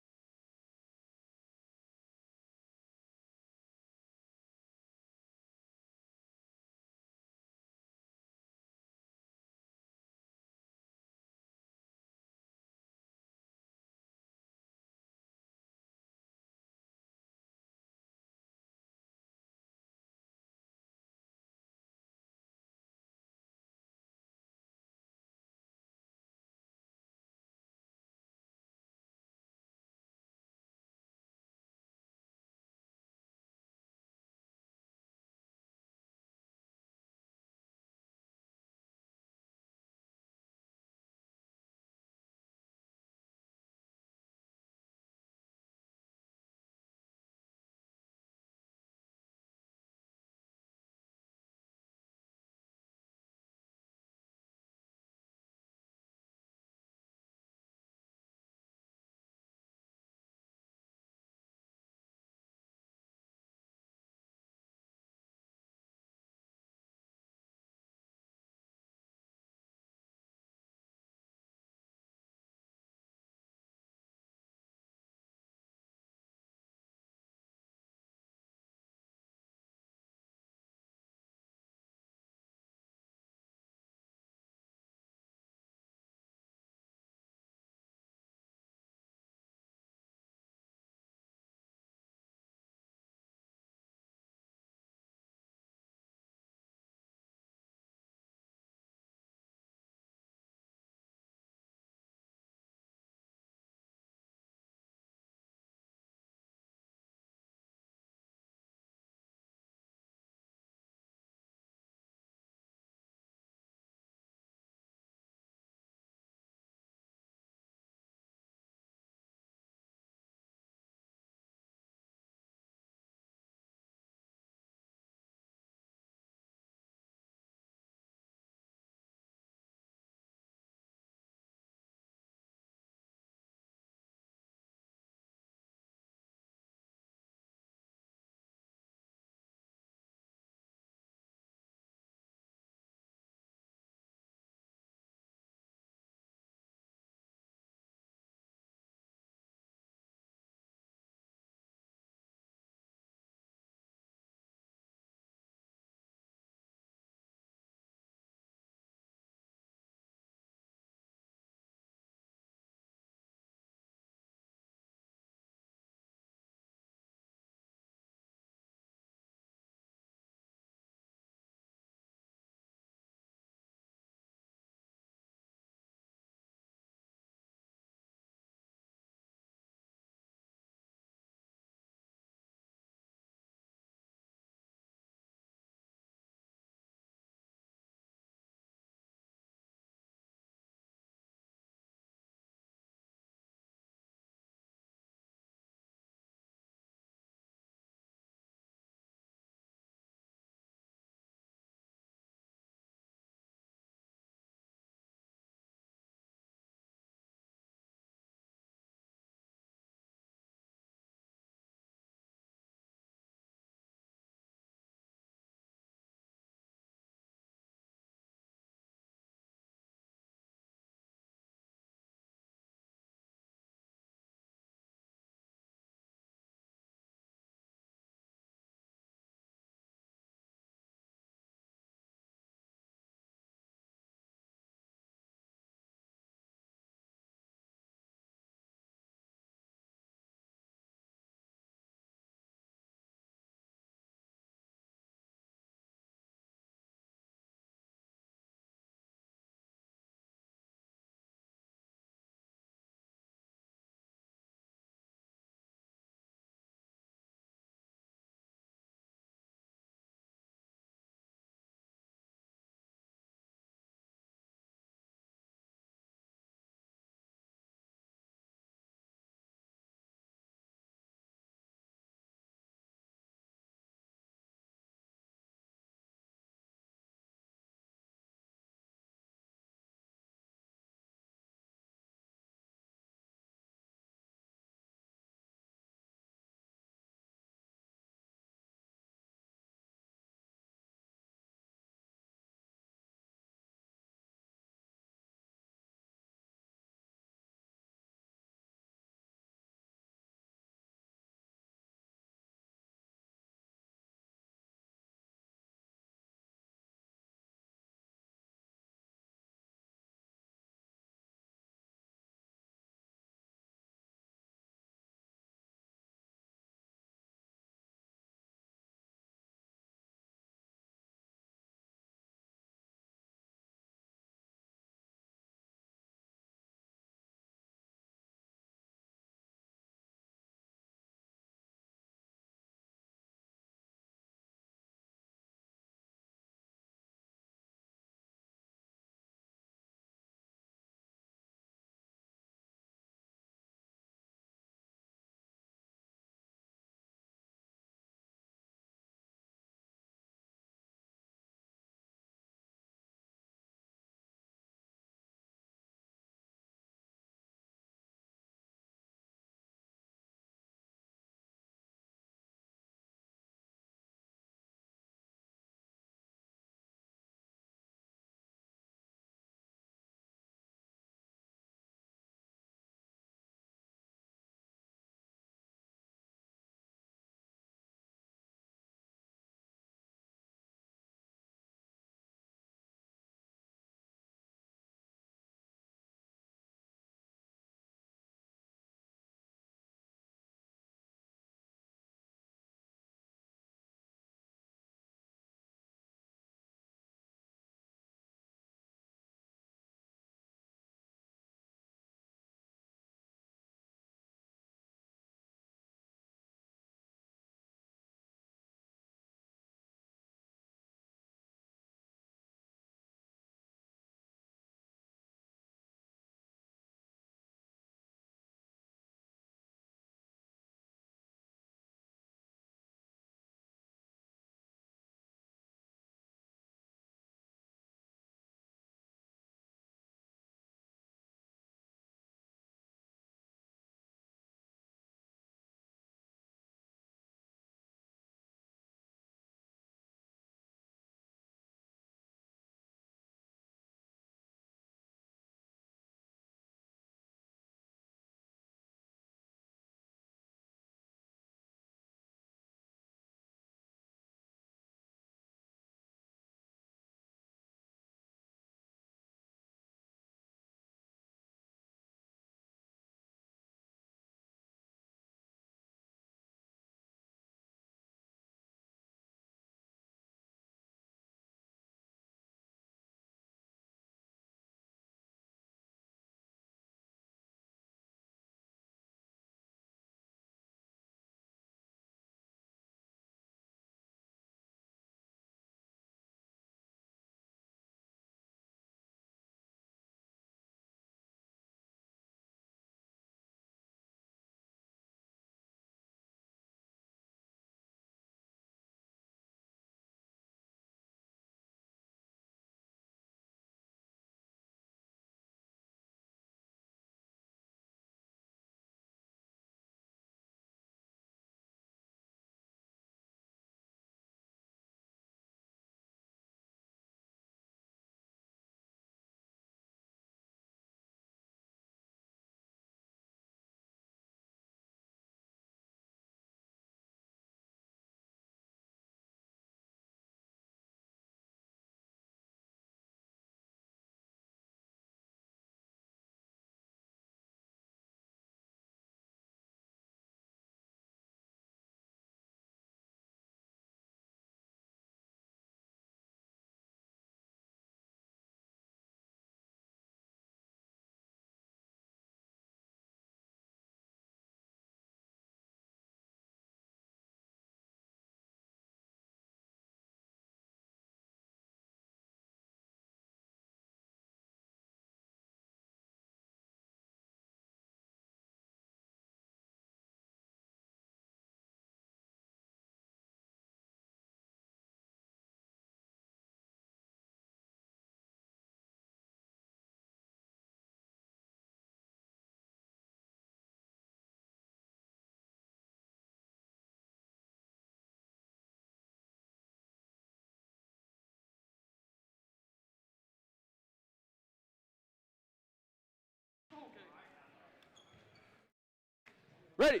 Ready.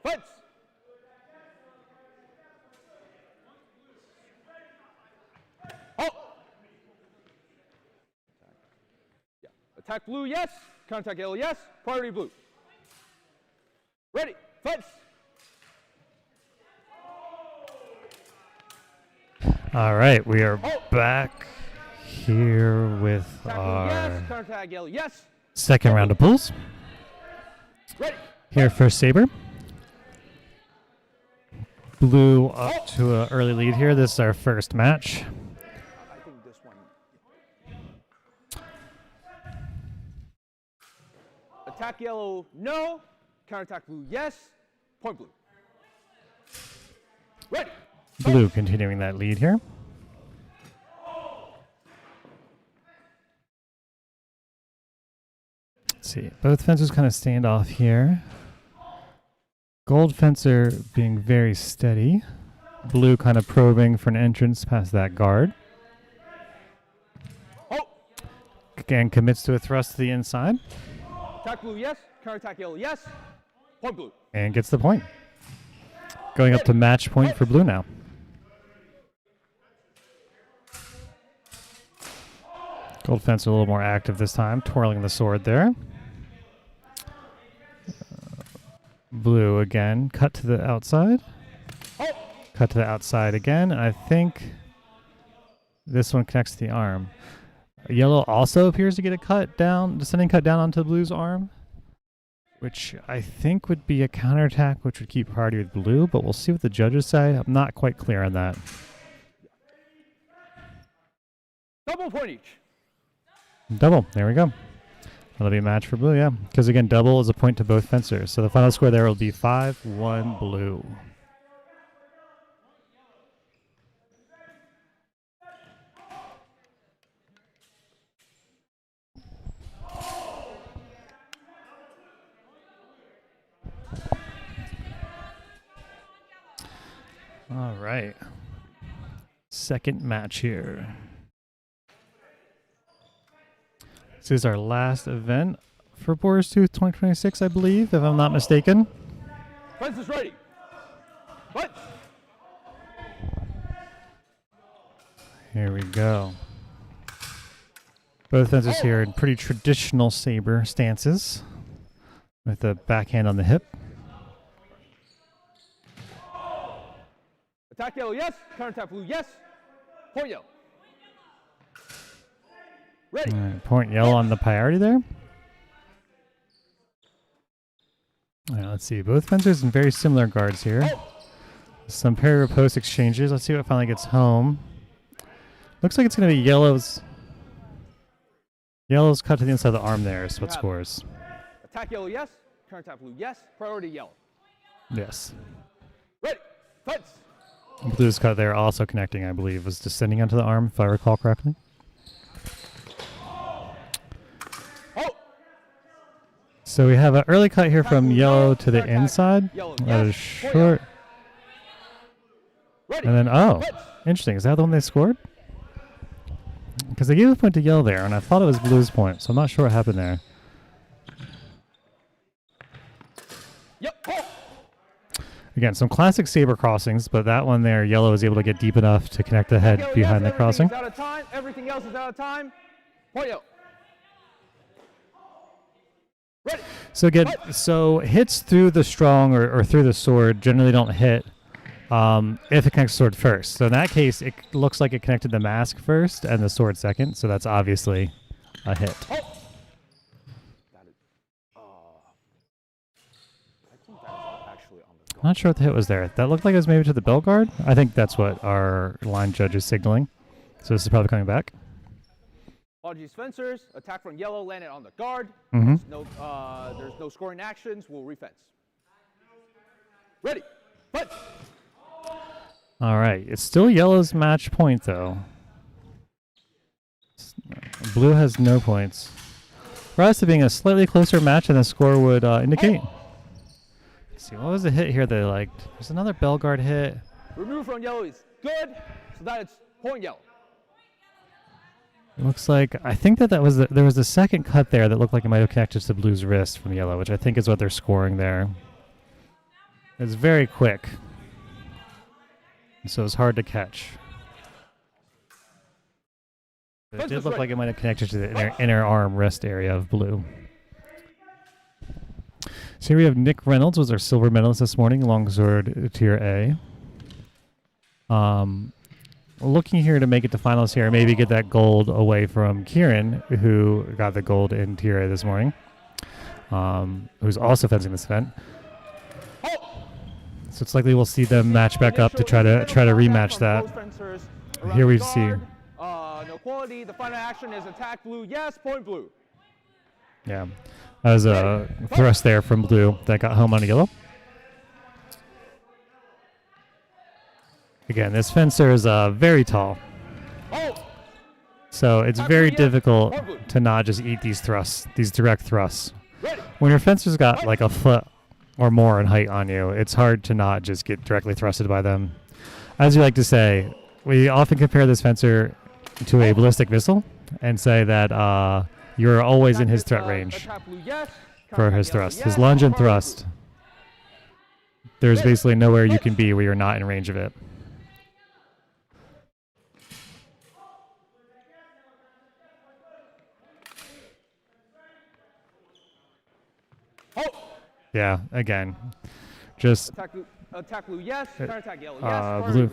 Fence. Oh. Yeah. Attack blue, yes. Counterattack yellow, yes. Priority blue. Ready. Fence. All right, we are back here with Attack blue, our yes. Counterattack yellow, yes. second round of pools. Ready. Here for Saber. Blue up to an early lead here. This is our first match. I think this one. Attack yellow, no. Counterattack blue, yes. Point blue. Ready. Blue continuing that lead here. Let's see. Both fences kind of stand off here. Gold fencer being very steady. Blue kind of probing for an entrance past that guard. Again, commits to a thrust to the inside. Attack blue, yes. Counterattack yellow, yes. Point blue. And gets the point. Going up to match point for blue now. Gold fencer a little more active this time, twirling the sword there. Blue again, cut to the outside. Cut to the outside again. I think this one connects to the arm. Yellow also appears to get a cut down, descending cut down onto blue's arm, which I think would be a counterattack, which would keep priority with blue, but we'll see what the judges say. I'm not quite clear on that. Double point each. Double. There we go. That'll be a match for blue, yeah. Because again, double is a point to both fencers. So the final score there will be 5-1 blue. All right. Second match here. This is our last event for Boar's Tooth 2026, I believe, if I'm not mistaken. Fence is ready. Fence. Here we go. Both fences here in pretty traditional Saber stances with the backhand on the hip. Attack yellow, yes. Counterattack blue, yes. Point yellow. Ready. All right, point yellow on the priority there. All right, let's see. Both fencers in very similar guards here. Some pair of post exchanges. Let's see what finally gets home. Looks like it's going to be yellow's. Yellow's cut to the inside of the arm there is what scores. Attack yellow, yes. Counterattack blue, yes. Priority yellow. Yes. Ready. Fence. Blue's cut there also connecting, I believe, was descending onto the arm, if I recall correctly. So we have an early cut here from yellow to the inside. That is short. And then, oh, interesting. Is that the one they scored? Because they gave a point to yellow there, and I thought it was blue's point, so I'm not sure what happened there. Again, some classic Saber crossings, but that one there, yellow is able to get deep enough to connect the head behind the crossing. Out of time. Everything else is out of time. Point yellow. Ready. So again, so hits through the strong or through the sword generally don't hit if it connects the sword first. So in that case, it looks like it connected the mask first and the sword second. So that's obviously a hit. I'm not sure what the hit was there. That looked like it was maybe to the bell guard. I think that's what our line judge is signaling. So this is probably coming back. Apologies, fencers. Attack from yellow landed on the guard. Mm-hmm. There's no scoring actions. We'll refence. Ready. Fence. All right. It's still yellow's match point, though. Blue has no points. For us, it being a slightly closer match than the score would indicate. Let's see. What was the hit here that I liked? There's another bell guard hit. Remove from yellow is good, so that it's point yellow. Looks like, I think that was there was a second cut there that looked like it might have connected to blue's wrist from yellow, which I think is what they're scoring there. It's very quick, so it's hard to catch. But it did look like it might have connected to the inner arm wrist area of blue. So here we have Nick Reynolds, was our silver medalist this morning, Longsword Tier A. Looking here to make it to finals here, maybe get that gold away from Kieran, who got the gold in Tier A this morning, who's also fencing this event. So it's likely we'll see them match back up to try to rematch that. Here we see. No quality. The final action is attack blue. Yes, point blue. Yeah, that was a thrust there from blue that got home on yellow. Again, this fencer is very tall, so it's very difficult to not just eat these thrusts, these direct thrusts. When your fencer's got like a foot or more in height on you, it's hard to not just get directly thrusted by them. As we like to say, we often compare this fencer to a ballistic missile and say that you're always in his threat range for his thrust. His lunge and thrust, there's basically nowhere you can be where you're not in range of it. Yeah, again, just attack blue, yes. Counter-attack yellow, yes.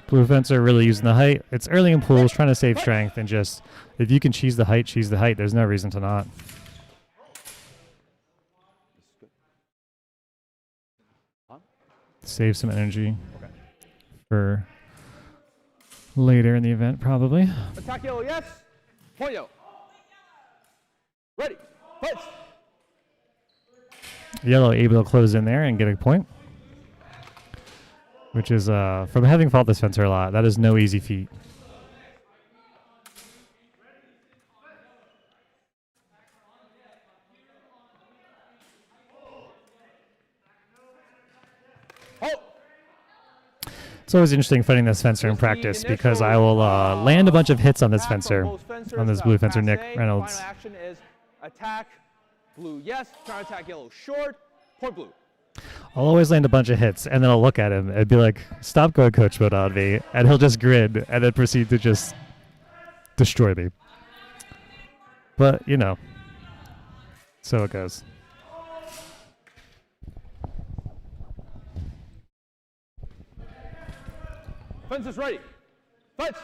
Blue fencer really using the height. It's early in pools, trying to save strength, and just if you can cheese the height, cheese the height. There's no reason to not. Save some energy for later in the event, probably. Attack yellow, yes. Point yellow. Ready. Fight. Yellow able to close in there and get a point, which is, from having fought this fencer a lot, that is no easy feat. It's always interesting fighting this fencer in practice because I will land a bunch of hits on this fencer, on this blue fencer, Nick Reynolds. Final action is attack blue, yes. Counter-attack yellow, short. Point blue. I'll always land a bunch of hits, and then I'll look at him and be like, stop going coach mode on me, and he'll just grin and then proceed to just destroy me. But, you know, so it goes. Fence is ready. Fence.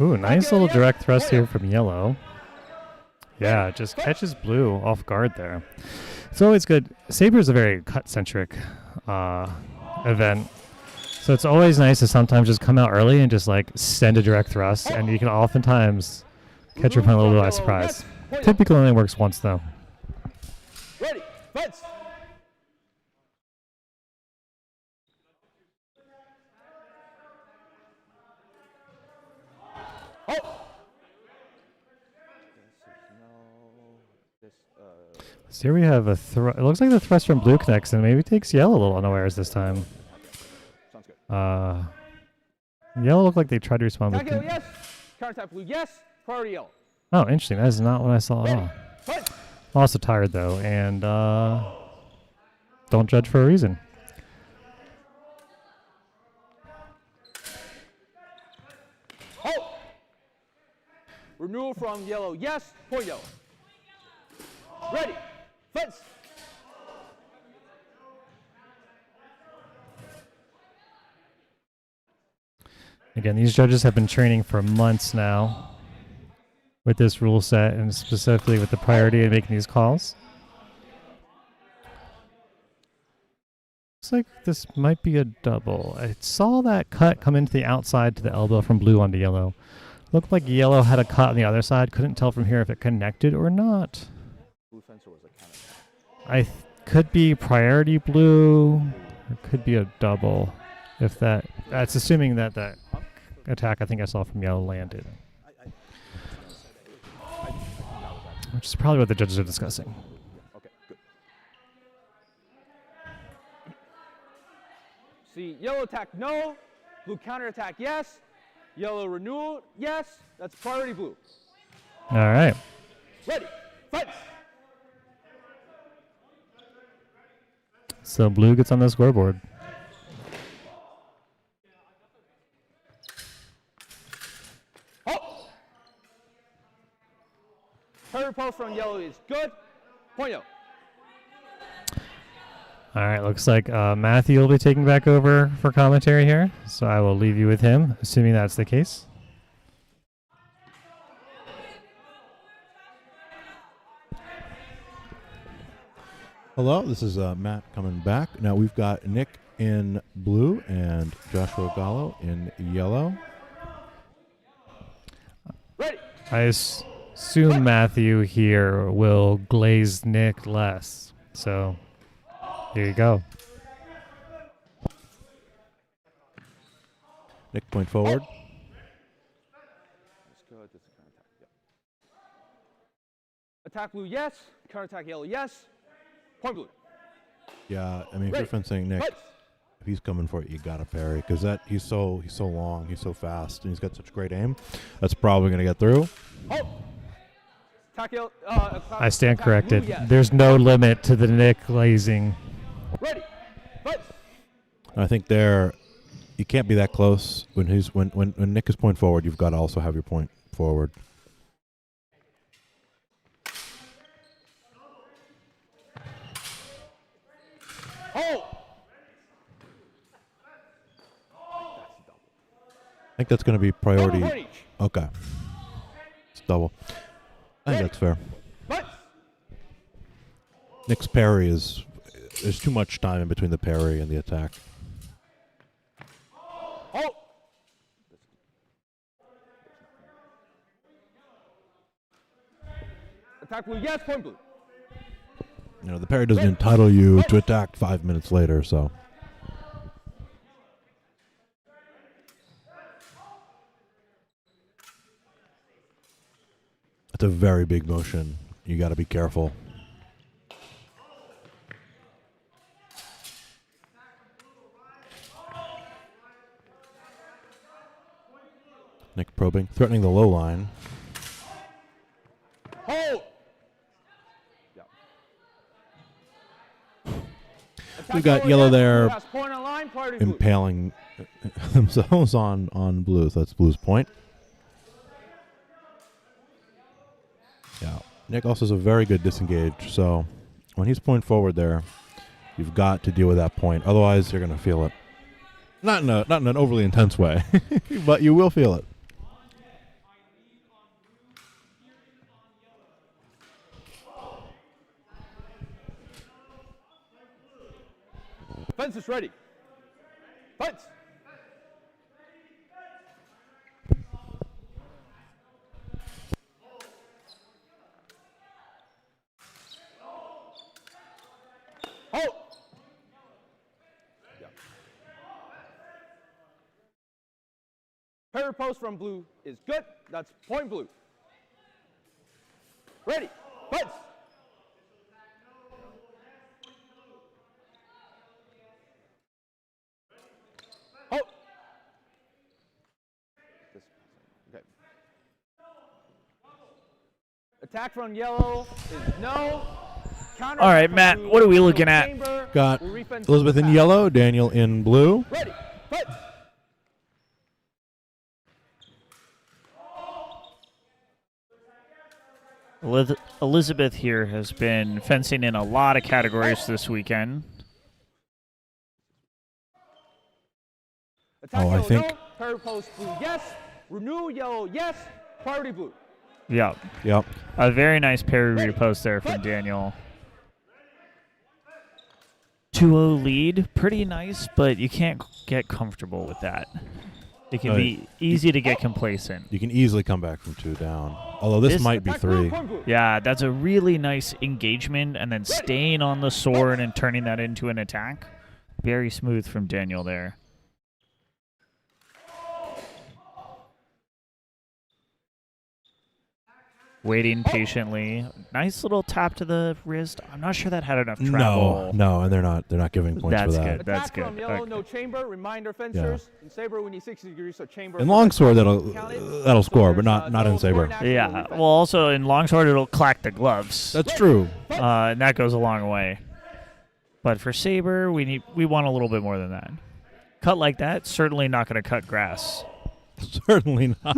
Ooh, nice little direct thrust here from yellow. Yeah, just catches blue off guard there. It's always good. Saber is a very cut-centric event. So it's always nice to sometimes just come out early and just like send a direct thrust, and you can oftentimes catch your opponent a little bit by surprise. Typically only works once though. Ready, fence. So here we have a it looks like the thrust from blue connects and maybe takes yellow a little unawares this time. Sounds good. Yellow looked like they tried to respond with yes. Counter-attack blue, yes. Priority yellow. Oh, interesting. That is not what I saw at all. I'm also tired though, and don't judge for a reason. Renewal from yellow, yes. Point yellow. Ready. Fence. Again, these judges have been training for months now with this rule set and specifically with the priority of making these calls. Looks like this might be a double. I saw that cut come into the outside to the elbow from blue onto yellow. Looked like yellow had a cut on the other side. Couldn't tell from here if it connected or not. Blue fencer was a counter-attack. Could be priority blue, or could be a double. If that's assuming that that attack I think I saw from yellow landed. Which is probably what the judges are discussing. See, yellow attack, no. Blue counterattack, yes. Yellow renewal, yes. That's priority blue. All right. Ready, fight! So blue gets on the scoreboard. Oh! Parry post from yellow is good. Point yellow. All right, looks like Matthew will be taking back over for commentary here, so I will leave you with him, assuming that's the case. Hello, this is Matt coming back. Now we've got Nick in blue and Joshua Gallo in yellow. Ready. I assume Matthew here will glaze Nick less. So here you go. Nick, point forward. That's good. That's a counterattack. Yep. Attack blue, yes. Counterattack yellow, yes. Point blue. Yeah, I mean, if you're fencing Nick, if he's coming for it, you gotta parry because he's so long, he's so fast, and he's got such great aim. That's probably gonna get through. Oh. Attack yellow. I stand attack corrected. blue, yes. There's no limit to the Nick glazing. Ready. Fight. I think you can't be that close when Nick is point forward. You've got to also have your point forward. Oh. I think that's going to be priority. Double range. Okay. It's double. I think that's fair. Fight. Nick's parry there's too much time in between the parry and the attack. Oh. Attack blue, yes. Point blue. You know, the parry doesn't entitle you to attack 5 minutes later, so. It's a very big motion. You got to be careful. Nick probing, threatening the low line. Hold. We've got yellow there Point on line, priority blue. impaling themselves on blue. So that's blue's point. Yeah. Nick also has a very good disengage. So when he's point forward there, you've got to deal with that point. Otherwise, you're going to feel it. Not in an overly intense way, but you will feel it. Fence is ready. Fence. Hold. Yeah. Parry post from blue is good. That's point blue. Ready. Fence. Oh. Okay. Attack from yellow is no. Counter All right, Matt, what are we looking at? Got Elizabeth in yellow, Daniel in blue. Ready. Fight. Elizabeth here has been fencing in a lot of categories this weekend. Attack I yellow, think. no. Parry post blue, yes. Renew yellow, yes. Priority blue. Yep. Yep. A very nice parry repost there from Daniel. 2-0 lead, pretty nice, but you can't get comfortable with that. It can be easy to get complacent. You can easily come back from 2 down. Although this might be 3. Yeah, that's a really nice engagement, and then staying on the sword and turning that into an attack. Very smooth from Daniel there. Waiting patiently. Nice little tap to the wrist. I'm not sure that had enough travel. No, and they're not giving points for that. Good. That's good. From yellow, no chamber. Reminder, fencers. In Saber, we need 60 degrees, so chamber. In Longsword, that'll score, but not in Saber. Yeah. Well, also in Longsword, it'll clack the gloves. That's true. And that goes a long way. But for Saber, we want a little bit more than that. Cut like that, certainly not going to cut grass. Certainly not.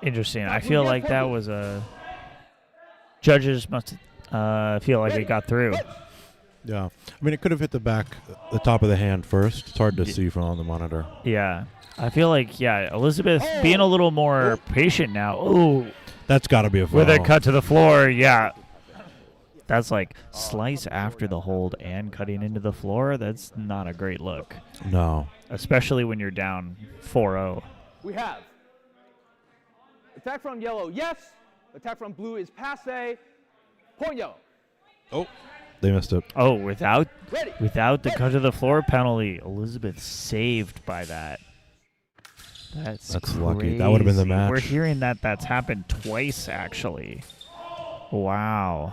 Interesting. I feel like that was a... Judges must feel like it got through. Yeah. I mean, it could have hit the top of the hand first. It's hard to see from on the monitor. Yeah. I feel like, Elizabeth being a little more patient now. Ooh. That's got to be a foul. With a cut to the floor, yeah. That's like slice after the hold and cutting into the floor. That's not a great look. No. Especially when you're down 4-0. We have attack from yellow, yes. Attack from blue is passe. Point yellow. Oh, they missed it. Oh, without the cut to the floor penalty, Elizabeth saved by that. That's lucky. That would have been the match. We're hearing that's happened twice, actually. Wow.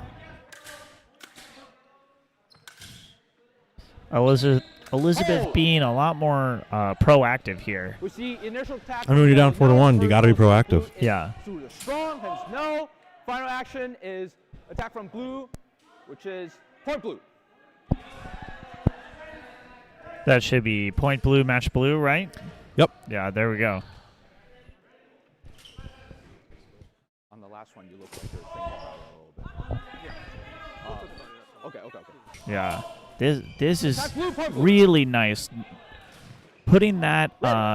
Elizabeth being a lot more proactive here. We see initial attack. I mean, when you're down 4-1, you got to be proactive. Yeah. Through the strong, hence no. Final action is attack from blue, which is point blue. That should be point blue, match blue, right? Yep. Yeah, there we go. On the last one, you look like you're thinking about it a little bit. Okay. Yeah. This is really nice. Putting that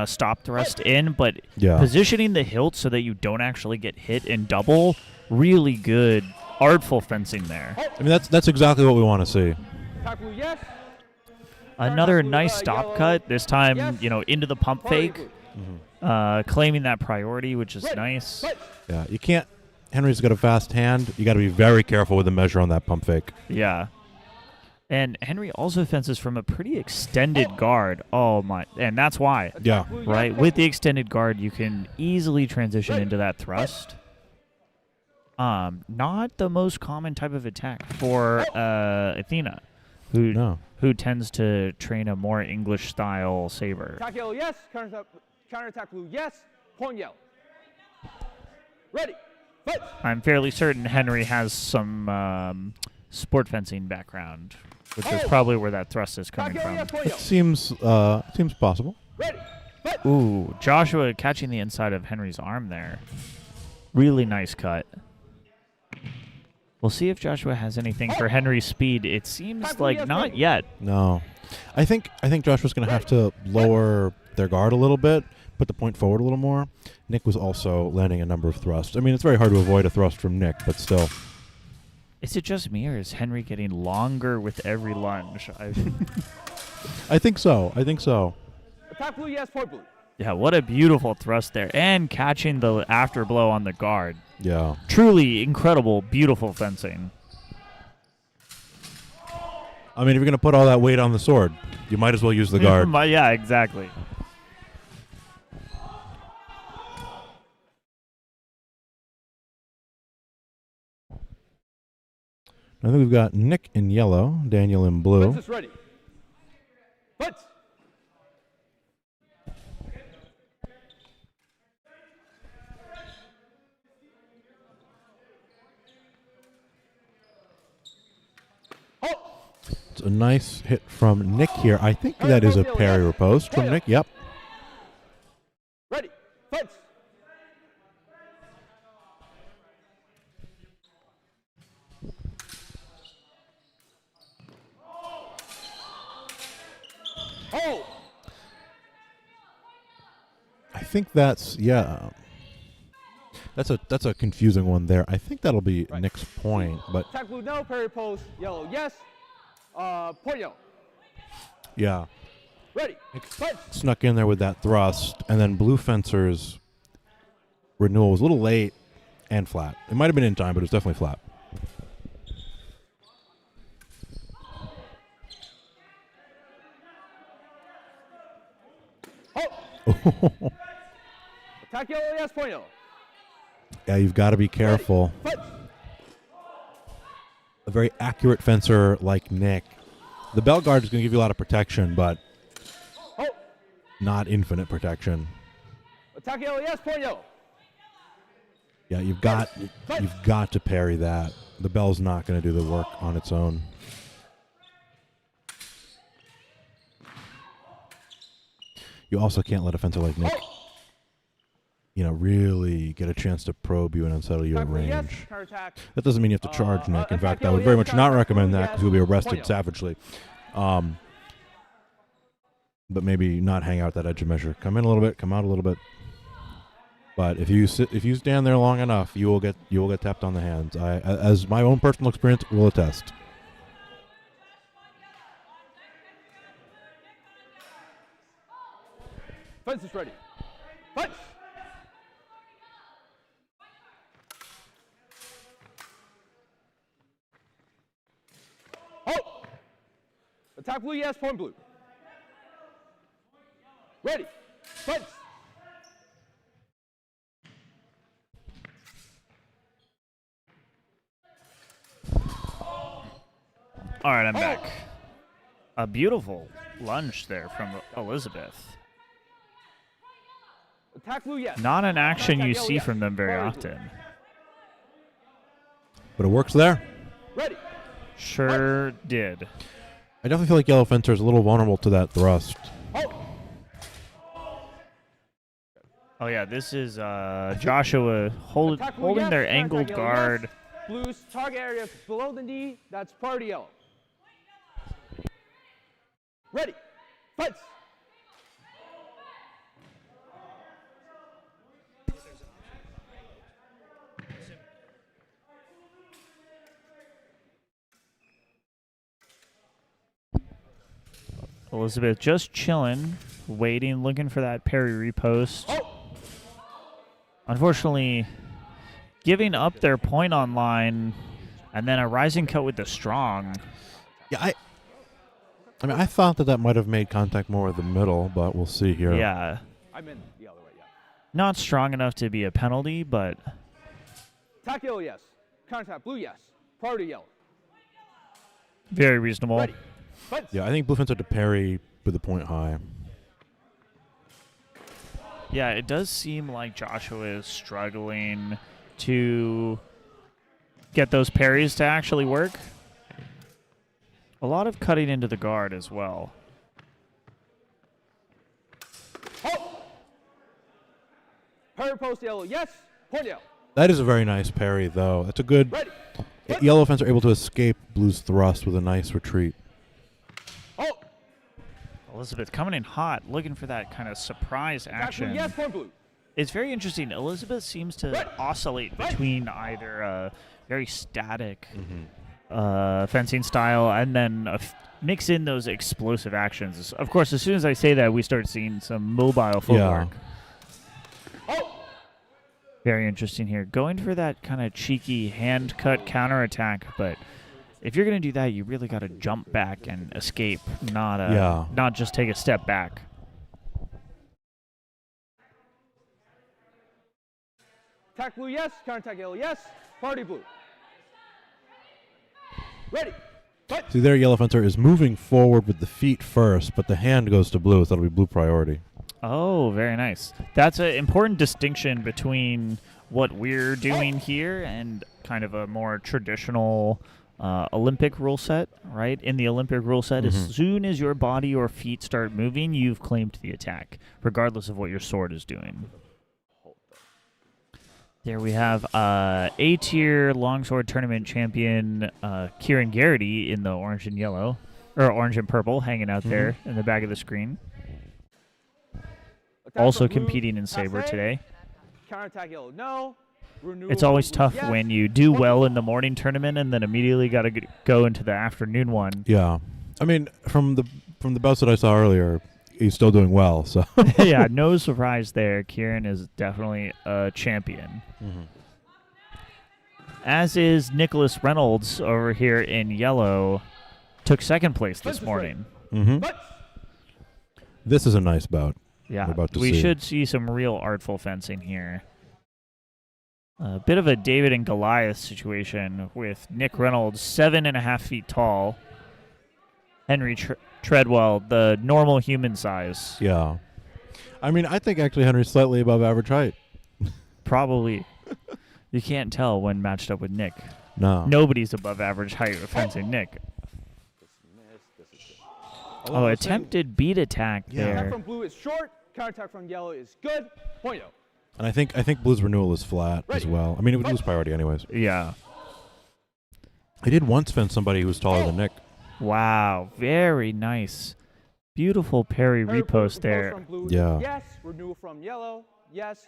stop thrust in, but positioning the hilt so that you don't actually get hit in double. Really good, artful fencing there. I mean, that's exactly what we want to see. Another nice stop cut. This time, into the pump fake, claiming that priority, which is nice. Yeah, you can't. Henry's got a fast hand. You got to be very careful with the measure on that pump fake. Yeah. And Henry also fences from a pretty extended guard. Oh, my. And that's why. Yeah. Right? With the extended guard, you can easily transition into that thrust. Not the most common type of attack for Athena, who tends to train a more English-style Saber. Attack yellow, yes. Counter attack blue, yes. Point yellow. Ready. Fight. I'm fairly certain Henry has some sport fencing background, which is probably where that thrust is coming from. It seems possible. Ooh, Joshua catching the inside of Henry's arm there. Really nice cut. We'll see if Joshua has anything for Henry's speed. It seems like not yet. No. I think Joshua's going to have to lower their guard a little bit, put the point forward a little more. Nick was also landing a number of thrusts. I mean, it's very hard to avoid a thrust from Nick, but still. Is it just me, or is Henry getting longer with every lunge? I think so. Attack blue, yes. Point blue. Yeah, what a beautiful thrust there. And catching the after blow on the guard. Yeah. Truly incredible, beautiful fencing. I mean, if you're going to put all that weight on the sword, you might as well use the guard. Yeah, exactly. I think we've got Nick in yellow, Daniel in blue. Fence is ready. Fence. It's a nice hit from Nick here. I think that is a parry riposte from Nick. Yep. Ready. Fence. Oh. I think that's That's a confusing one there. I think that'll be Nick's point, but Attack blue, no. Parry post, yellow, yes. Point yellow. Yeah. Ready. Fight. Snuck in there with that thrust, and then blue fencer's renewal was a little late and flat. It might have been in time, but it was definitely flat. Attack yellow, yes, point yellow. Yeah, you've got to be careful. A very accurate fencer like Nick. The bell guard is going to give you a lot of protection, but not infinite protection. Attack yellow, yes, point yellow. Yeah, you've got to parry that. The bell's not going to do the work on its own. You also can't let a fencer like Nick, really get a chance to probe you and unsettle you at range. That doesn't mean you have to charge Nick. In fact, I would very much not recommend that because you'll be arrested savagely. But maybe not hang out at that edge of measure. Come in a little bit, come out a little bit. But if you stand there long enough, you will get tapped on the hands. As my own personal experience will attest. Fence is ready. Punch! Oh! Attack blue, yes, point blue. Ready. Punch! All right, I'm back. A beautiful lunge there from Elizabeth. Attack blue, yes. Not an action you see from them very often. But it works there. Ready. Sure did. I definitely feel like Yellow Fencer is a little vulnerable to that thrust. Oh yeah, this is Joshua holding their angled guard. Blue's target area below the knee, that's party yellow. Ready. Fights. Elizabeth just chilling, waiting, looking for that parry repost. Unfortunately, giving up their point on line, and then a rising cut with the strong. Yeah, I thought that might have made contact more with the middle, but we'll see here. Yeah. I'm in the other way, yeah. Not strong enough to be a penalty, but... Attack yellow, yes. Counter blue, yes. Party yellow. Very reasonable. Ready. Yeah, I think Blue Fencer to parry with the point high. Yeah, it does seem like Joshua is struggling to get those parries to actually work. A lot of cutting into the guard as well. Parry post yellow, yes. Point yellow. That is a very nice parry, though. That's a good... Yellow Fencer able to escape Blue's thrust with a nice retreat. Elizabeth coming in hot, looking for that kind of surprise action. Yes, point blue. It's very interesting. Elizabeth seems to oscillate between either a very static fencing style and then mix in those explosive actions. Of course, as soon as I say that, we start seeing some mobile footwork. Very interesting here. Going for that kind of cheeky hand-cut counterattack, but if you're going to do that, you really got to jump back and escape, not just take a step back. Attack blue, yes. Counter-attack yellow, yes. Party blue. Ready. Fight. See there, Yellow Fencer is moving forward with the feet first, but the hand goes to Blue, so that'll be Blue priority. Oh, very nice. That's an important distinction between what we're doing here and kind of a more traditional Olympic rule set, right? In the Olympic rule set, as soon as your body or feet start moving, you've claimed the attack, regardless of what your sword is doing. There we have A-tier Longsword tournament champion Kieran Garrity in the orange and yellow, or orange and purple, hanging out there in the back of the screen. Also competing in Saber today. Counterattack yellow, no. It's always tough when you do well in the morning tournament and then immediately got to go into the afternoon one. Yeah, I mean, from the bouts that I saw earlier, he's still doing well. So yeah, no surprise there. Kieran is definitely a champion. As is Nicholas Reynolds over here in yellow. Took second place this morning. This is a nice bout. Yeah, we're about to we see. should see some real artful fencing here. A bit of a David and Goliath situation with Nick Reynolds, 7.5 feet tall. Henry Treadwell, the normal human size. Yeah. I mean, I think actually Henry's slightly above average height. Probably. You can't tell when matched up with Nick. No. Nobody's above average height with fencing Nick. Oh, attempted beat attack Attack there. from blue is short. Counterattack from yellow is good. Point out. And I think Blue's renewal is flat as well. I mean, it would lose priority anyways. Yeah. He did once fence somebody who was taller than Nick. Wow, very nice. Beautiful parry repost there. From blue, Yeah. Yes. Renewal from yellow. Yes.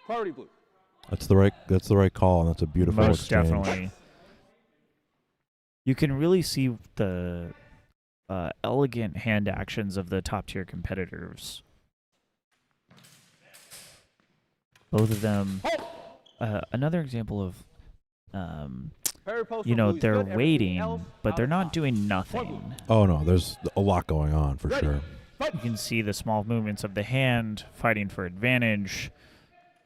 Priority blue. That's the right call, and that's a beautiful Most exchange. definitely. You can really see the elegant hand actions of the top tier competitors. Both of them. Another example of, they're waiting, but they're not doing nothing. Oh no, there's a lot going on for sure. You can see the small movements of the hand fighting for advantage.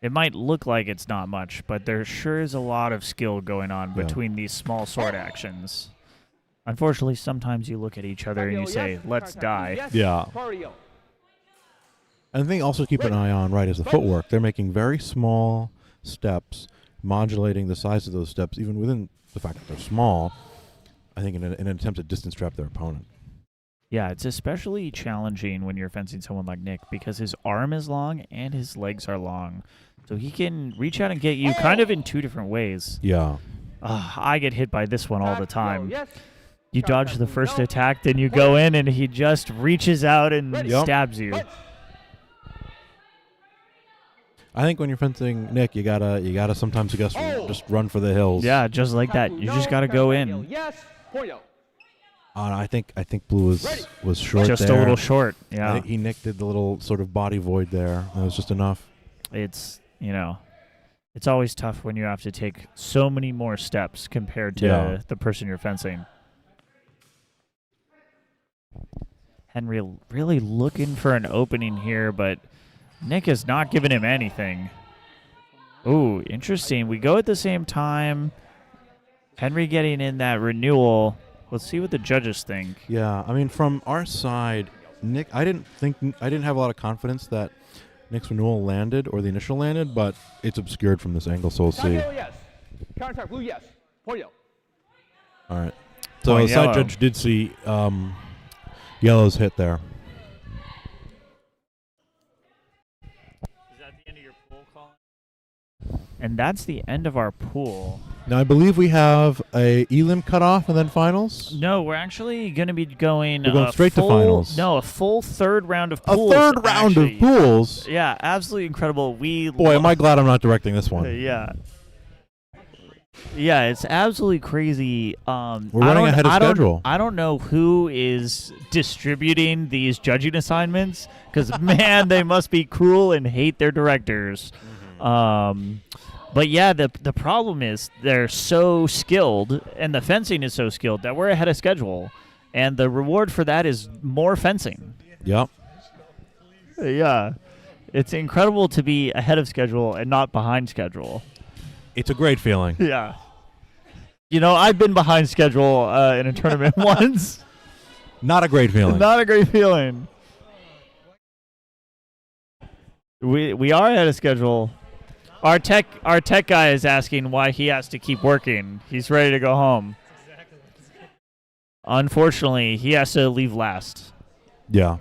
It might look like it's not much, but there sure is a lot of skill going on between these small sword actions. Unfortunately, sometimes you look at each other and you say, let's die. Yeah. And the thing also to keep an eye on, right, is the footwork. They're making very small steps, modulating the size of those steps, even within the fact that they're small, I think in an attempt to distance trap their opponent. Yeah, it's especially challenging when you're fencing someone like Nick because his arm is long and his legs are long. So he can reach out and get you kind of in two different ways. Yeah. I get hit by this one all the time. You dodge the first attack, then you go in and he just reaches out and stabs you. I think when you're fencing Nick, you gotta sometimes just run for the hills. Yeah, just like that. You just gotta go in. Yes. Point out. I think Blue was short just there. a little short. I Yeah, think he nicked the little sort of body void there. That was just enough. it's it's always tough when you have to take so many more steps compared to the person you're fencing. Henry really looking for an opening here, but Nick is not giving him anything. Ooh, interesting. We go at the same time. Henry getting in that renewal. Let's see what the judges think. Yeah, I mean, from our side, Nick, I didn't have a lot of confidence that Nick's renewal landed or the initial landed, but it's obscured from this angle, so we'll see. Yes. Counterattack blue. Yes. Point out. All right. So Point the side yellow. judge did see yellow's hit there. Is that the end of your pool call? And that's the end of our pool. Now, I believe we have a elim cutoff and then finals. No, we're actually going to be going. We're going straight to finals. No, a full third round of A pools. third round of actually. pools? Yeah, absolutely incredible. Boy, am I glad I'm not directing this one. Yeah. Yeah, it's absolutely crazy. We're running ahead of schedule. I don't know who is distributing these judging assignments because, man, they must be cruel and hate their directors. But yeah, the problem is they're so skilled and the fencing is so skilled that we're ahead of schedule. And the reward for that is more fencing. Yep. Yeah. It's incredible to be ahead of schedule and not behind schedule. It's a great feeling. Yeah. I've been behind schedule in a tournament once. Not a great feeling. Not a great feeling. We are ahead of schedule. Our tech guy is asking why he has to keep working. He's ready to go home. Unfortunately, he has to leave last. Yeah.